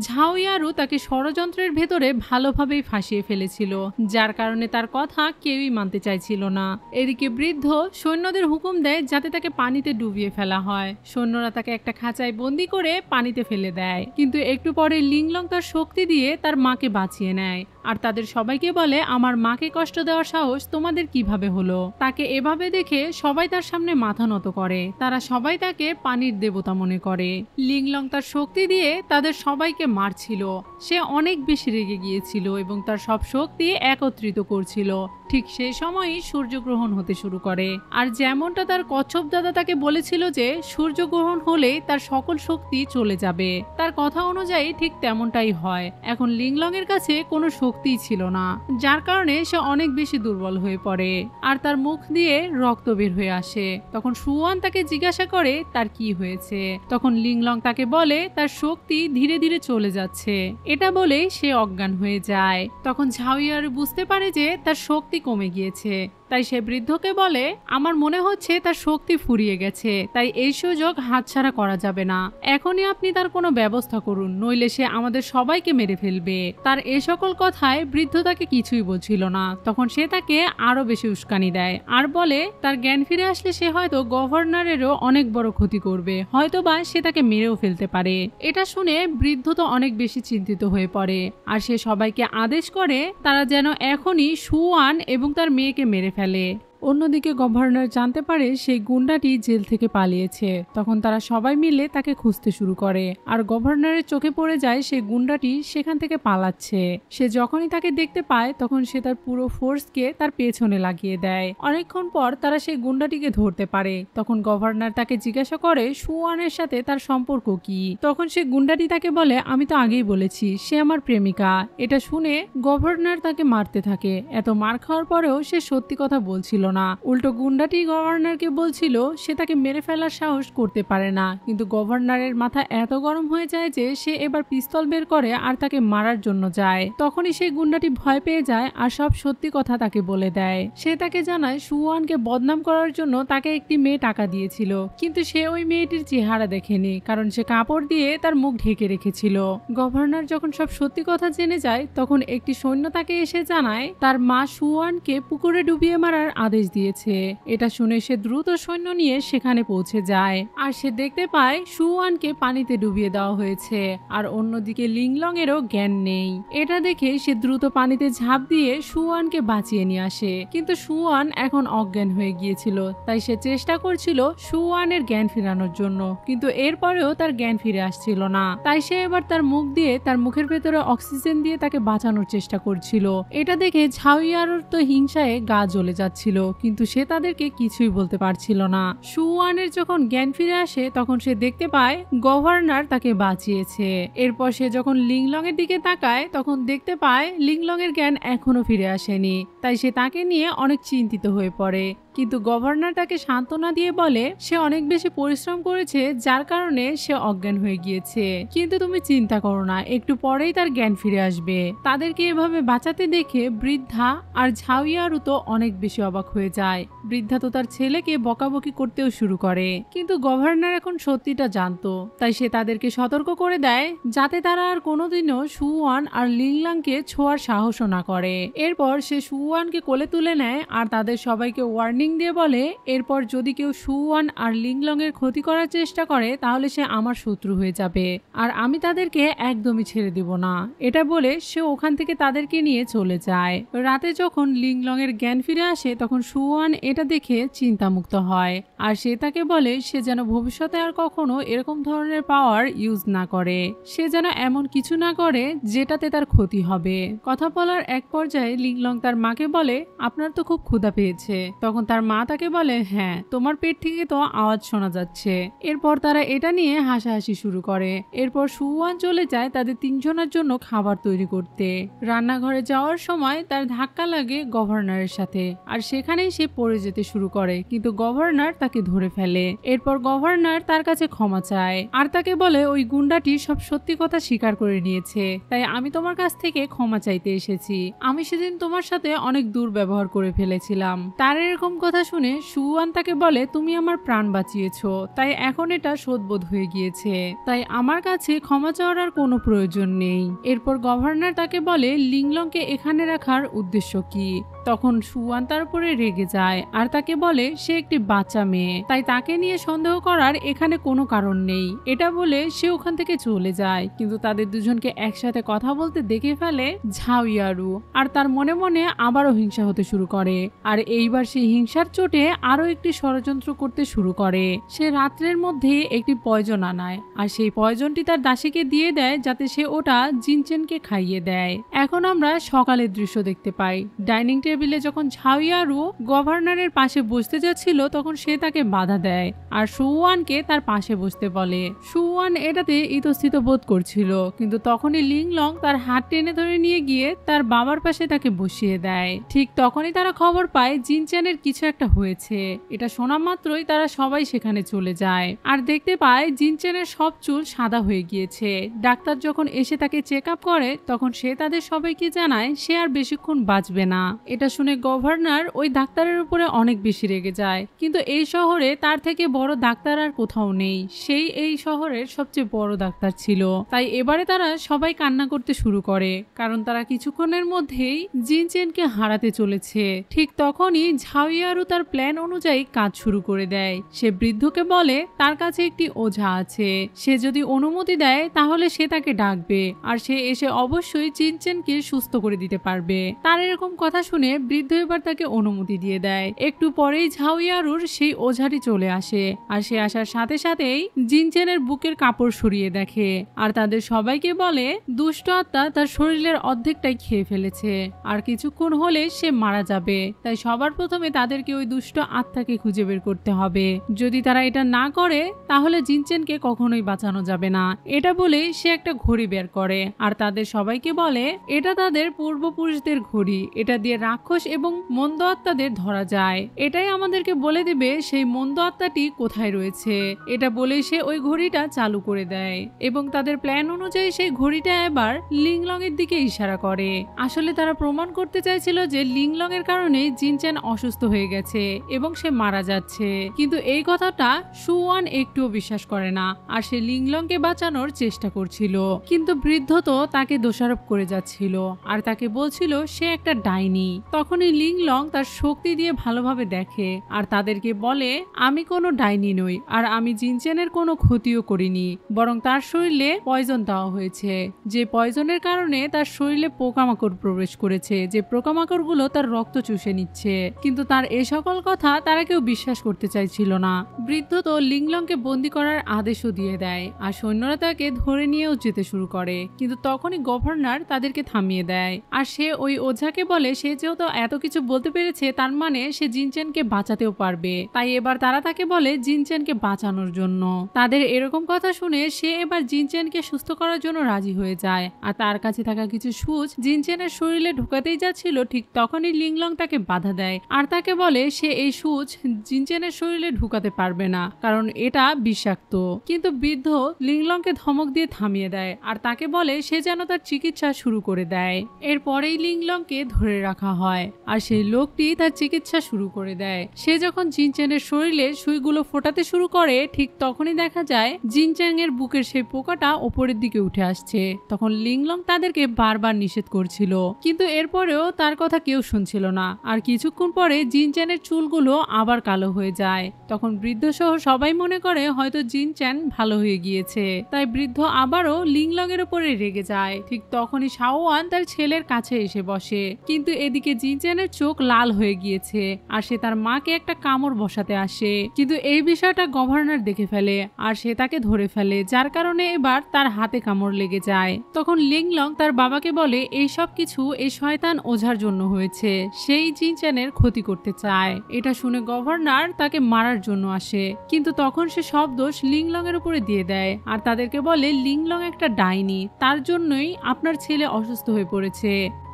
ঝাওয়ারু তাকে ষড়যন্ত্রের ভেতরে ভালোভাবেই ফাঁসিয়ে ফেলেছিল, যার কারণে তার কথা কেউই মানতে চাইছিল না। এদিকে বৃদ্ধ সৈন্যদের হুকুম দেয় যাতে তাকে পানিতে ডুবিয়ে ফেলা হয়। সৈন্যরা তাকে একটা খাঁচায় বন্দি করে পানিতে ফেলে দেয়, কিন্তু একটু পরে লিংলং তার শক্তি দিয়ে তার মাকে বাঁচিয়ে নেয় আর তাদের সবাইকে বলে, আমার মাকে কষ্ট দেওয়ার সাহস তোমাদের কিভাবে হলো? তাকে এভাবে দেখে সবাই তার সামনে মাথা নত করে। তারা সবাই তাকে পানির দেবতা মনে করে। লিংলং তার শক্তি দিয়ে তাদের সবাইকে মারছিল। সে অনেক বেশি রেগে গিয়েছিল এবং তার সব শক্তি একত্রিত করছিল। ঠিক সেই সময়ই সূর্যগ্রহণ হতে শুরু করে আর যেমনটা তার কচ্ছপ দাদা তাকে বলেছিল যে সূর্যগ্রহণ হলেই তার সকল শক্তি চলে যাবে, তার কথা অনুযায়ী ঠিক তেমনটাই হয়। এখন লিংলং এর কাছে কোনো শক্তিই ছিল না, যার কারণে সে অনেক বেশি দুর্বল হয়ে পড়ে আর তার মুখ দিয়ে রক্ত বের হয়ে আসে। তখন সুয়ান তাকে জিজ্ঞাসা করে তার কি হয়েছে। তখন লিংলং তাকে বলে তার শক্তি ধীরে ধীরে চলে যাচ্ছে। এটা বলে সে অজ্ঞান হয়ে যায়। তখন ঝাওয়ারু বুঝতে পারে যে তার শক্তি কমে গিয়েছে, তাই সে বৃদ্ধকে বলে, আমার মনে হচ্ছে তার শক্তি ফুরিয়ে গেছে, তাই এই সুযোগ হাতছাড়া করা যাবে না। এখনই আপনি তার কোনো ব্যবস্থা করুন, নইলে সে আমাদের সবাইকে মেরে ফেলবে। তার এ সকল কথায় বৃদ্ধ তাকে কিছুই বলছিল না। তখন সে তাকে আরো বেশি উস্কানি দেয় আর বলে তার জ্ঞান ফিরে আসলে সে হয়তো গভর্নরেরও অনেক বড় ক্ষতি করবে, হয়তোবা সে তাকে মেরেও ফেলতে পারে। এটা শুনে বৃদ্ধ তো অনেক বেশি চিন্তিত হয়ে পড়ে আর সে সবাইকে আদেশ করে তারা যেন এখনই সুয়ান এবং তার মেয়েকে মেরে ফেলে। অন্যদিকে গভর্নর জানতে পারে সেই গুন্ডাটি জেল থেকে পালিয়েছে। তখন তারা সবাই মিলে তাকে খুঁজতে শুরু করে আর গভর্নরের চোখে পড়ে যায় সেই গুন্ডাটি সেখান থেকে পালাচ্ছে। সে যখনই তাকে দেখতে পায় তখন সে তার পুরো ফোর্সকে তার পেছনে লাগিয়ে দেয়। অনেকক্ষণ পর তারা সেই গুন্ডাটিকে ধরতে পারে। তখন গভর্নর তাকে জিজ্ঞাসা করে সুয়ানের সাথে তার সম্পর্ক কি। তখন সে গুন্ডাটি তাকে বলে, আমি তো আগেই বলেছি সে আমার প্রেমিকা। এটা শুনে গভর্নর তাকে মারতে থাকে। এত মার খাওয়ার পরেও সে সত্যি কথা বলছিল না। উল্টো গুন্ডাটি গভর্নরকে বলছিল সে তাকে মেরে ফেলার সাহস করতে পারে না। কিন্তু গভর্নরের মাথা এত গরম হয়ে যায় যে সে এবার পিস্তল বের করে আর তাকে মারার জন্য যায়। তখনই সেই গুন্ডাটি ভয় পেয়ে যায় আর সব সত্যি কথা তাকে বলে দেয়। সে তাকে জানায় সুয়ানকে বদনাম করার জন্য তাকে একটি মেয়ে টাকা দিয়েছিল, কিন্তু সে ওই মেয়েটির চেহারা দেখেনি কারণ সে কাপড় দিয়ে তার মুখ ঢেকে রেখেছিল। গভর্নর যখন সব সত্যি কথা জেনে যায় তখন একটি সৈন্য তাকে এসে জানায় তার মা সুয়ানকে পুকুরে ডুবিয়ে মারার আদেশ দিয়েছে। এটা শুনে সে দ্রুত সৈন্য নিয়ে সেখানে পৌঁছে যায় আর সে দেখতে পায় সুয়ানকে পানিতে ডুবিয়ে দেওয়া হয়েছে আর অন্যদিকে লিংলং এরও জ্ঞান নেই। এটা দেখে সে দ্রুত পানিতে ঝাঁপ দিয়ে সুয়ানকে বাঁচিয়ে নিয়ে আসে, কিন্তু সুয়ান এখন অজ্ঞান হয়ে গিয়েছিল। তাই সে চেষ্টা করছিল সুয়ানের জ্ঞান ফেরানোর জন্য, কিন্তু এরপরেও তার জ্ঞান ফিরে আসছিল না। তাই সে এবার তার মুখ দিয়ে তার মুখের ভেতরে অক্সিজেন দিয়ে তাকে বাঁচানোর চেষ্টা করছিল। এটা দেখে ঝাউইয়ারোর তো হিংসায় গা জ্বলে যাচ্ছিল, কিন্তু সে তাদেরকে কিছুই বলতে পারছিল না। সুয়ানের যখন জ্ঞান ফিরে আসে তখন সে দেখতে পায় গভর্নর তাকে বাঁচিয়েছে। এরপর সে যখন লিংলং এর দিকে তাকায় তখন দেখতে পায় লিংলং এর জ্ঞান এখনো ফিরে আসেনি। তাই সে তাকে নিয়ে অনেক চিন্তিত হয়ে পড়ে, কিন্তু গভর্নর তাকে সান্ত্বনা দিয়ে বলে সে অনেক বেশি পরিশ্রম করেছে যার কারণে সে অজ্ঞান হয়ে গিয়েছে, কিন্তু তুমি চিন্তা করো না, একটু পরেই তার জ্ঞান ফিরে আসবে। তাদেরকে এভাবে বাঁচাতে দেখে বৃদ্ধা আর ঝাউইয়ারু তো অনেক বেশি অবাক হয়ে যায়। বৃদ্ধা তো তার ছেলেকে বকাবকি করতেও শুরু করে, কিন্তু গভর্নর এখন সত্যিটা জানতো। তাই সে তাদেরকে সতর্ক করে দেয় যাতে তারা আর কোনোদিনও সুয়ান আর লিংলংকে ছোঁয়ার সাহসও না করে। এরপর সে সুয়ানকে কোলে তুলে নেয় আর তাদের সবাইকে ওয়ার্নিং দিয়ে বলে এরপর যদি কেউ সুয়ান আর লিংলং এর ক্ষতি করার চেষ্টা করে তাহলে সে আমার শত্রু হয়ে যাবে আর আমি তাদেরকে একদমই ছেড়ে দিব না। এটা বলে সে ওখান থেকে তাদেরকে নিয়ে চলে যায়। রাতে যখন লিংলং এর জ্ঞান ফিরে আসে তখন সুয়ান এটা দেখে চিন্তামুক্ত হয় আর সে তাকে বলে সে যেন ভবিষ্যতে আর কখনো এরকম ধরনের পাওয়ার ইউজ না করে, সে যেন এমন কিছু না করে যেটাতে তার ক্ষতি হবে। কথা বলার এক পর্যায়ে লিংলং তার মাকে বলে আপনার তো খুব ক্ষুধা পেয়েছে। তখন তার মা তাকে বলে হ্যাঁ, তোমার পেট থেকে তো আওয়াজ শোনা যাচ্ছে। এরপর তারা এটা নিয়ে হাসাহাসি শুরু করে। এরপর সুয়ান চলে যায় তাদের তিনজনের জন্য খাবার তৈরি করতে। রান্নাঘরে যাওয়ার সময় তার ধাক্কা লাগে গভর্নরের সাথে আর সেখানেই সে পড়ে যেতে শুরু করে, কিন্তু গভর্নর তাকে ধরে ফেলে। এরপর গভর্নর তার কাছে ক্ষমা চায় আর তাকে বলে ওই গুন্ডাটি সব সত্যি কথা স্বীকার করে নিয়েছে, তাই আমি তোমার কাছ থেকে ক্ষমা চাইতে এসেছি। আমি সেদিন তোমার সাথে অনেক দুর্ব্যবহার করে ফেলেছিলাম। তার এরকম কথা শুনে সুয়ান তাকে বলে তুমি আমার প্রাণ বাঁচিয়েছো, তাই এখন এটা শোধবোধ হয়ে গিয়েছে, তাই আমার কাছে ক্ষমা চাওয়ার আর কোনো প্রয়োজন নেই। এরপর গভর্নর তাকে বলে লিংলংকে এখানে রাখার উদ্দেশ্য কি। তখন সুয়ান তার উপরে রেগে যায় আর তাকে বলে সে একটি বাচ্চা মেয়ে, তাই তাকে নিয়ে সন্দেহ করার এখানে কোনো কারণ নেই। এটা বলে সে ওখান থেকে চলে যায়, কিন্তু তাদের দুজনকে একসাথে কথা বলতে দেখে ফেলে ঝাউইয়ারু আর তার মনে মনে আবারও হিংসা হতে শুরু করে। আর এইবার সে হিংসার চোটে আরো একটি ষড়যন্ত্র করতে শুরু করে। সে রাত্রের মধ্যে একটি পয়জন আনায় আর সেই পয়জনটি তার দাসীকে দিয়ে দেয় যাতে সে ওটা জিনচেনকে খাইয়ে দেয়। এখন আমরা সকালের দৃশ্য দেখতে পাই। ডাইনিং টেবিলে যখন ঝাউইয়ারু গভর্নরের পাশে বসতে যাচ্ছিল তখন সে তাকে বাধা দেয় আর সুয়ানকে তার পাশে বসতে বলে। সুয়ান এটাতে ইতস্তত বোধ করছিল, কিন্তু তখনই লিংলং তার হাত টেনে ধরে নিয়ে গিয়ে তার বাবার পাশে তাকে বসিয়ে দেয়। ঠিক তখনই তারা খবর পায় জিনচেনের কিছু একটা হয়েছে। এটা শোনা মাত্রই তারা সবাই সেখানে চলে যায় আর দেখতে পায় জিনচেনের সব চুল সাদা হয়ে গিয়েছে। ডাক্তার যখন এসে তাকে চেক আপ করে তখন সে তাদের সবাইকে জানায় সে আর বেশিক্ষণ বাঁচবে না। এটা শুনে গভর্নর ওই ডাক্তারের উপরে অনেক বেশি রেগে যায়, কিন্তু এই শহরে তার থেকে বড় ডাক্তার আর কোথাও নেই, সেই এই শহরের সবচেয়ে বড় ডাক্তার ছিল। তাই এবারে তারা সবাই কান্না করতে শুরু করে, কারণ তারা কিছুক্ষণের মধ্যেই জিনচেনকে হারাতে চলেছে। ঠিক তখনই ঝাউইয়ারু তার প্ল্যান অনুযায়ী কাজ শুরু করে দেয়। সে বৃদ্ধকে বলে তার কাছে একটি ওঝা আছে, সে যদি অনুমতি দেয় তাহলে সে তাকে ডাকবে আর সে এসে অবশ্যই জিনচেনকে সুস্থ করে দিতে পারবে। তার এরকম কথা শুনে বৃদ্ধ এবার তাকে অনুমতি দিয়ে দেয়। একটু পরেই ঝাউয়ারুর সেই ওঝাটি চলে আসে আর সে আসার সাথে সাথেই জিনচেনের বুকের কাপড় সরিয়ে দেখে আর তাদের সবাইকে বলে দুষ্ট আত্মা তার শরীরের অর্ধেকটাই খেয়ে ফেলেছে আর কিছুক্ষণ হলে সে মারা যাবে, তাই সবার প্রথমে তাদেরকে ওই দুষ্ট আত্মাকে খুঁজে বের করতে হবে। যদি তারা এটা না করে তাহলে জিনচেনকে কখনোই বাঁচানো যাবে না। এটা বলে সে একটা ঘড়ি বের করে আর তাদের সবাইকে বলে এটা তাদের পূর্বপুরুষদের ঘড়ি, এটা দিয়ে রাক্ষস এবং মন্দ আত্মাদের ধরা যায়। এটাই আমাদেরকে বলে দেবে সেই মন্দ আত্মাটি কোথায় রয়েছে। এটা বলে সে ওই ঘড়িটা চালু করে দেয় এবং তাদের প্ল্যান অনুযায়ী সেই ঘড়িটা এবার লিংলং এর দিকে ইশারা করে। আসলে তারা প্রমাণ করতে চাইছিল যে লিংলং এর কারণে জিনচেন অসুস্থ হয়ে গেছে এবং সে মারা যাচ্ছে, কিন্তু এই কথাটা সুওয়ান একটুও বিশ্বাস করে না আর সে লিংলংকে বাঁচানোর চেষ্টা করছিল। কিন্তু বৃদ্ধ তো তাকে দোষারোপ করে যাচ্ছিল আর তাকে বলছিল সে একটা ডাইনি। তখনই লিংলং তার শক্তি দিয়ে ভালোভাবে দেখে আর তাদেরকে বলে আমি কোনো ডাইনি নই আর আমি জিনচেনের কোনো ক্ষতিও করিনি, বরং তার শরীরে পয়জন দেওয়া হয়েছে, যে পয়জনের কারণে তার শরীরে পোকামাকড় প্রবেশ করেছে, যে পোকামাকড়গুলো তার রক্ত চুষে নিচ্ছে। কিন্তু তার এ সকল কথা তারা কেউ বিশ্বাস করতে চাইছিল না। বৃদ্ধ তো লিংলংকে বন্দী করার আদেশও দিয়ে দেয় আর সৈন্যরা তাকে ধরে নিয়েও যেতে শুরু করে, কিন্তু তখনই গভর্নর তাদেরকে থামিয়ে দেয় আর সে ওই ওঝাকে বলে সে যেহেতু এত কিছু বলতে পেরেছে তার মানে সে জিনচেনকে বাঁচাতেও পারবে, তাই এবার তারা তাকে বলে জিনচেনকে বাঁচানোর জন্য। তাদের এরকম কথা শুনে সে এবার জিনচেনকে সুস্থ করার জন্য রাজি হয়ে যায় আর তার কাছে থাকা কিছু সুচ জিনচেনের শরীরে ঢুকাতেই যাচ্ছিল, ঠিক তখনই লিংলং তাকে বাধা দেয় আর তাকে বলে সে এই সুচ জিনচেনের শরীরে ঢুকাতে পারবে না কারণ এটা বিষাক্ত। কিন্তু বৃদ্ধ লিংলংকে ধমক দিয়ে থামিয়ে দেয় আর তাকে বলে সে যেন তার চিকিৎসা শুরু করে দেয়। এরপরেই লিংলংকে ধরে রাখা হয় আর সেই লোকটি তার চিকিৎসা শুরু করে দেয়। সে যখন জিনচেনের শরীরে সুইগুলো ফোটাতে শুরু করে ঠিক তখনই দেখা যায় জিনচ্যাং এর বুকের সেই পোকাটা ওপরের দিকে উঠে আসছে। তখন লিংলং তাদেরকে বারবার নিষেধ করছিল, কিন্তু এরপরেও তার কথা কেউ শুনছিল না আর কিছুক্ষণ পরে জিনচ্যানের চুলগুলো আবার কালো হয়ে যায়। তখন বৃদ্ধ সহ সবাই মনে করে হয়তো জিনচ্যান ভালো হয়ে গিয়েছে, তাই বৃদ্ধ আবারও লিংলং এর উপরে রেগে যায়। ঠিক তখনই শাওয়ান তার ছেলের কাছে এসে বসে, কিন্তু এদিকে জিনচ্যানের চোখ লাল হয়ে গিয়েছে আর সে তার মাকে একটা কামড় বসাতে আসে, কিন্তু এই বিষয়টা গভর্নর দেখে ফেলে আর সে তাকে ধরে ফেলে, যার কারণে এবার তার হাতে কামড় লেগে যায়। তখন লিংলং তার বাবাকে বলে এই সব কিছু এই শয়তান ওঝার জন্য হয়েছে, সেই জিনচ্যানের ক্ষতি করতে চায়। এটা শুনে গভর্নর তাকে মারার জন্য আসে, কিন্তু তখন সে সব দোষ লিংলং এর উপরে দিয়ে দেয় আর তাদেরকে বলে লিংলং একটা ডাইনি, তার জন্যই আপনার ছেলে অসুস্থ হয়ে পড়েছে।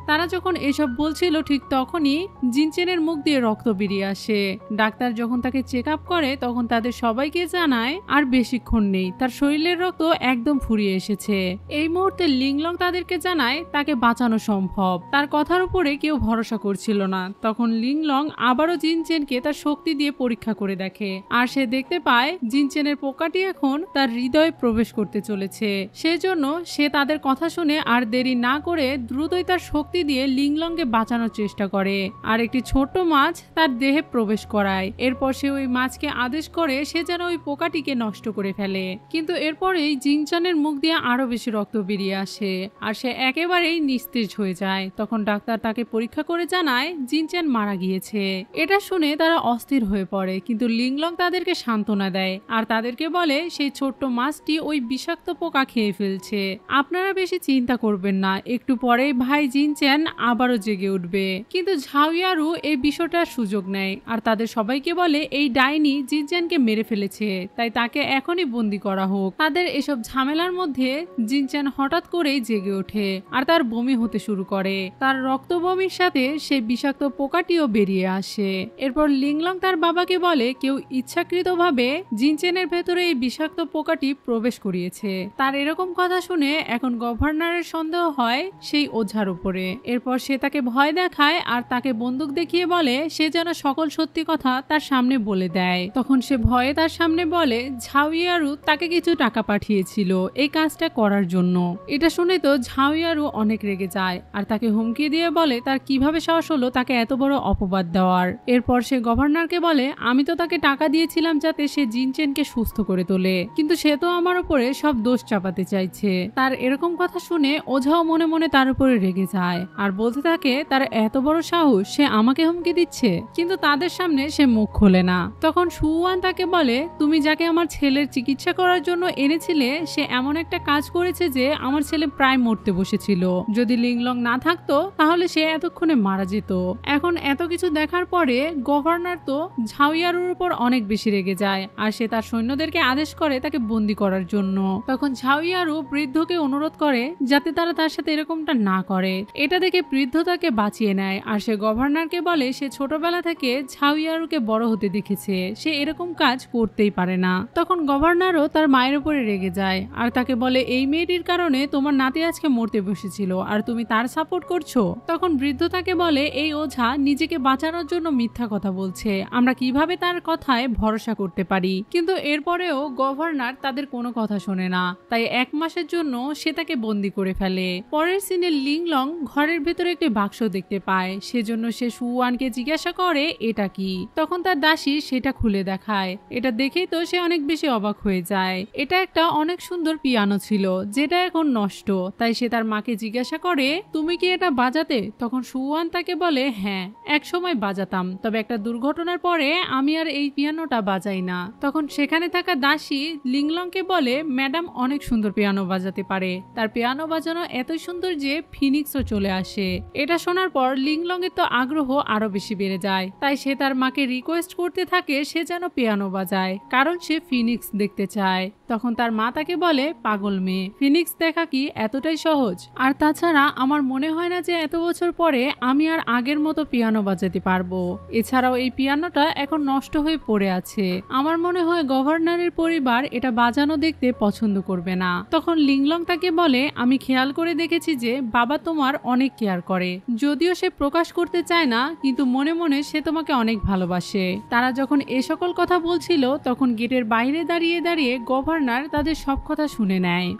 তারা যখন এসব বলছিল ঠিক তখনই জিনচেনের মুখ দিয়ে রক্ত বেরিয়ে আসে। ডাক্তার যখন তাকে চেক আপ করে তখন তাদের সবাইকে জানায় আর বেশিক্ষণ নেই, তার শরীরের রক্ত একদম ফুরিয়ে এসেছে। এই মুহূর্তে লিংলং তাদেরকে জানায় তাকে বাঁচানো সম্ভব, তার কথার উপরে কেউ ভরসা করছিল না। তখন লিংলং আবারও জিনচেনকে তার শক্তি দিয়ে পরীক্ষা করে দেখে আর সে দেখতে পায় জিনচেনের পোকাটি এখন তার হৃদয়ে প্রবেশ করতে চলেছে। সেজন্য সে তাদের কথা শুনে আর দেরি না করে দ্রুতই তার শক্তি দিয়ে লিংলংকে বাঁচানোর চেষ্টা করে আর একটি ছোট মাছ তার দেহে প্রবেশ করায়। এরপর সে ওই মাছকে আদেশ করে সে যেন ওই পোকাটিকে নষ্ট করে ফেলে, কিন্তু এরপরেই জিনচানের মুখ দিয়ে আরো বেশি রক্ত বেরিয়ে আসে আর সে একেবারেই নিস্তেজ হয়ে যায়। তখন ডাক্তার তাকে পরীক্ষা করে জানায় জিনচান মারা গিয়েছে। এটা শুনে তারা অস্থির হয়ে পড়ে, কিন্তু লিংলং তাদেরকে সান্ত্বনা দেয় আর তাদেরকে বলে সেই ছোট্ট মাছটি ওই বিষাক্ত পোকা খেয়ে ফেলছে, আপনারা বেশি চিন্তা করবেন না, একটু পরে ভাই জিনচান আবারও জেগে উঠবে। কিন্তু ঝাউয়ারু এই বিষয়টার সুযোগ নেয় আর তাদের সবাইকে বলে এই ডাইনি জিনচ্যানকে মেরে ফেলেছে, তাই তাকে এখনই বন্দি করা হোক। তাদের এসব ঝামেলার মধ্যে জিনচ্যান হঠাৎ করেই জেগে ওঠে আর তার বমি হতে শুরু করে, তার রক্ত বমির সাথে সেই বিষাক্ত পোকাটিও বেরিয়ে আসে। এরপর লিংলং তার বাবাকে বলে কেউ ইচ্ছাকৃতভাবে জিনচ্যানের ভেতরে এই বিষাক্ত পোকাটি প্রবেশ করিয়েছে। তার এরকম কথা শুনে এখন গভর্নরের সন্দেহ হয় সেই ওঝার উপরে। এরপর সে তাকে ভয় দেখায় আর তাকে বন্দুক দেখিয়ে বলে সে যেন সকল সত্যি কথা তার সামনে বলে দেয়। তখন সে ভয়ে তার সামনে বলে ঝাউয়ারু তাকে কিছু টাকা পাঠিয়েছিল এই কাজটা করার জন্য। এটা শুনে তো ঝাউয়ারু অনেক রেগে যায় আর তাকে হুমকি দিয়ে বলে তার কিভাবে সাহস হলো তাকে এত বড় অপবাদ দেওয়ার। এরপর সে গভর্নরকে বলে আমি তো তাকে টাকা দিয়েছিলাম যাতে সে জিনচ্যানকে সুস্থ করে তোলে, কিন্তু সে তো আমার উপরে সব দোষ চাপাতে চাইছে। তার এরকম কথা শুনে ওঝাও মনে মনে তার উপরে রেগে যায় আর বলতে থাকে তার এত বড় সাহস, সে আমাকে হুমকি দিচ্ছে, কিন্তু তাদের সামনে সে মুখ খোলে না। তখন সুয়ান তাকে বলে, তুমি যাকে আমার ছেলের চিকিৎসা করার জন্য এনেছিলে সে এমন একটা কাজ করেছে যে আমার ছেলে প্রায় মরতে বসেছিল। যদি লিংলং না থাকতো তাহলে সে এতক্ষণে মারা যেত। এখন এত কিছু দেখার পরে গভর্নর তো ঝাউয়ারুর উপর অনেক বেশি রেগে যায় আর সে তার সৈন্যদেরকে আদেশ করে তাকে বন্দী করার জন্য। তখন ঝাউয়ারু বৃদ্ধকে অনুরোধ করে যাতে তারা তার সাথে এরকমটা না করে। এটা দেখে বৃদ্ধ তাকে বাঁচিয়ে নেয় আর সে গভর্নরকে বলে সে ছোটবেলা থেকে ঝাউয়ারুকে বড় হতে দেখেছে, সে এরকম কাজ করতেই পারে না। তখন গভর্নরও তার মায়ের উপরে রেগে যায় আর তাকে বলে এই মেয়েটির কারণে তোমার নাতি আজকে মরতে বসেছিল আর তুমি তার সাপোর্ট করছো। তখন বৃদ্ধ তাকে বলে এই ওঝা নিজেকে বাঁচানোর জন্য মিথ্যা কথা বলছে, আমরা কিভাবে তার কথায় ভরসা করতে পারি। কিন্তু এরপরেও গভর্নর তাদের কোনো কথা শোনে না, তাই 1 মাসের জন্য সে তাকে বন্দী করে ফেলে। পরের সিনে লিংলং ঘরের ভেতরে একটি বাক্স দেখতে পায়, সেজন্য সে সুয়ানকে জিজ্ঞাসা করে এটা কি। তখন তার দাসী সেটা খুলে দেখায়। এটা দেখেই তো সে অনেক বেশি অবাক হয়ে যায়। এটা একটা অনেক সুন্দর পিয়ানো ছিল যেটা এখন নষ্ট, তাই সে তার মাকে জিজ্ঞাসা করে তুমি কি এটা বাজাতে। তখন সুয়ান তাকে বলে হ্যাঁ, এক সময় বাজাতাম, তবে একটা দুর্ঘটনার পরে আমি আর এই পিয়ানোটা বাজাই না। তখন সেখানে থাকা দাসী লিংলংকে বলে ম্যাডাম অনেক সুন্দর পিয়ানো বাজাতে পারে, তার পিয়ানো বাজানো এত সুন্দর যে ফিনিক্সও চলে আসে। এটা শোনার পর লিংলং এর তো আগ্রহ আরো বেশি বেড়ে যায়, তাই সে তার মাকে রিকোয়েস্ট করতে থাকে সে যেন পিয়ানো বাজায়, কারণ সে ফিনিক্স দেখতে চায়। তখন তার মা তাকে বলে পাগল মেয়ে, ফিনিক্স দেখা কি এতটাই সহজ? আর তাছাড়া আমার মনে হয় না যে এত বছর পরে আমি আর আগের মতো পিয়ানো বাজাতে পারবো। এছাড়াও এই পিয়ানোটা এখন নষ্ট হয়ে পড়ে আছে, আমার মনে হয় গভর্নরের পরিবার এটা বাজানো দেখতে পছন্দ করবে না। তখন লিংলং তাকে বলে আমি খেয়াল করে দেখেছি যে বাবা তোমার অনেক কেয়ার করে, যদিও সে প্রকাশ করতে চায় না, কিন্তু মনে মনে সে তোমাকে অনেক ভালোবাসে। তারা যখন এ সকল কথা বলছিল তখন গেটের বাইরে দাঁড়িয়ে দাঁড়িয়ে গভর্নর তাদের সব কথা শুনে নেয়।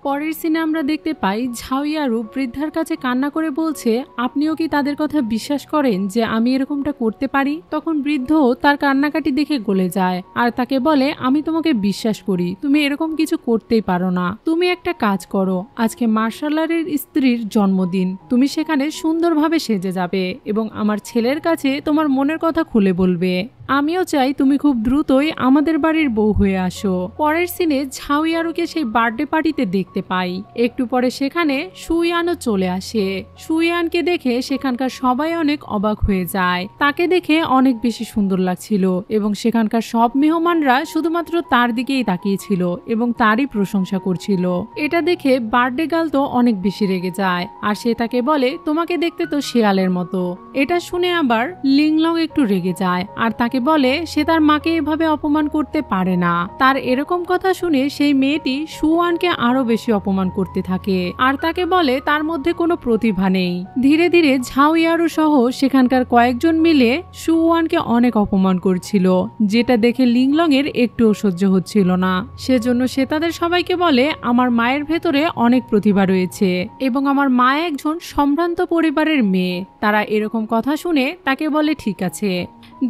পরের সিনে আমরা দেখতে পাই ঝাউয়ারু বৃদ্ধার কাছে কান্না করে বলছে আপনিও কি তাদের কথা বিশ্বাস করেন যে আমি এরকমটা করতে পারি। তখন বৃদ্ধ তার কান্নাকাটি দেখে গলে যায় আর তাকে বলে আমি তোমাকে বিশ্বাস করি, তুমি এরকম কিছু করতেই পারো না। তুমি একটা কাজ করো, আজকে মার্শালারের স্ত্রীর জন্মদিন, তুমি সেখানে সুন্দরভাবে সেজে যাবে এবং আমার ছেলের কাছে তোমার মনের কথা খুলে বলবে। আমিও চাই তুমি খুব দ্রুতই আমাদের বাড়ির বউ হয়ে আসো। পরের সিনে ঝাউয়ারুকে সেই বার্থডে পার্টিতে দেখতে পাই। একটু পরে সেখানে সুয়ানও চলে আসে। সুয়ানকে দেখে সেখানকার সবাই অনেক অবাক হয়ে যায়, তাকে দেখে অনেক বেশি সুন্দর লাগছিল এবং সেখানকার সব মেহমানরা শুধুমাত্র তার দিকেই তাকিয়েছিল এবং তারই প্রশংসা করছিল। এটা দেখে বার্থডে গার্ল তো অনেক বেশি রেগে যায় আর সে তাকে বলে তোমাকে দেখতে তো শেয়ালের মতো। এটা শুনে আবার লিংলং একটু রেগে যায় আর তাকে বলে সে তার মাকে এভাবে অপমান করতে পারে না। তার এরকম কথা শুনে সেই মেয়েটি সুয়ানকে আরো বেশি অপমান করতে থাকে আর তাকে বলে তার মধ্যে কোনো প্রতিভা নেই। ধীরে ধীরে ঝাউয়ারু সহ সেখানকার কয়েকজন মিলে সুয়ানকে অনেক অপমান করছিল, যেটা দেখে লিংলং এর একটুও সহ্য হচ্ছিল না। সেজন্য সে তাদের সবাইকে বলে আমার মায়ের ভেতরে অনেক প্রতিভা রয়েছে এবং আমার মা একজন সম্ভ্রান্ত পরিবারের মেয়ে। তারা এরকম কথা শুনে তাকে বলে ঠিক আছে,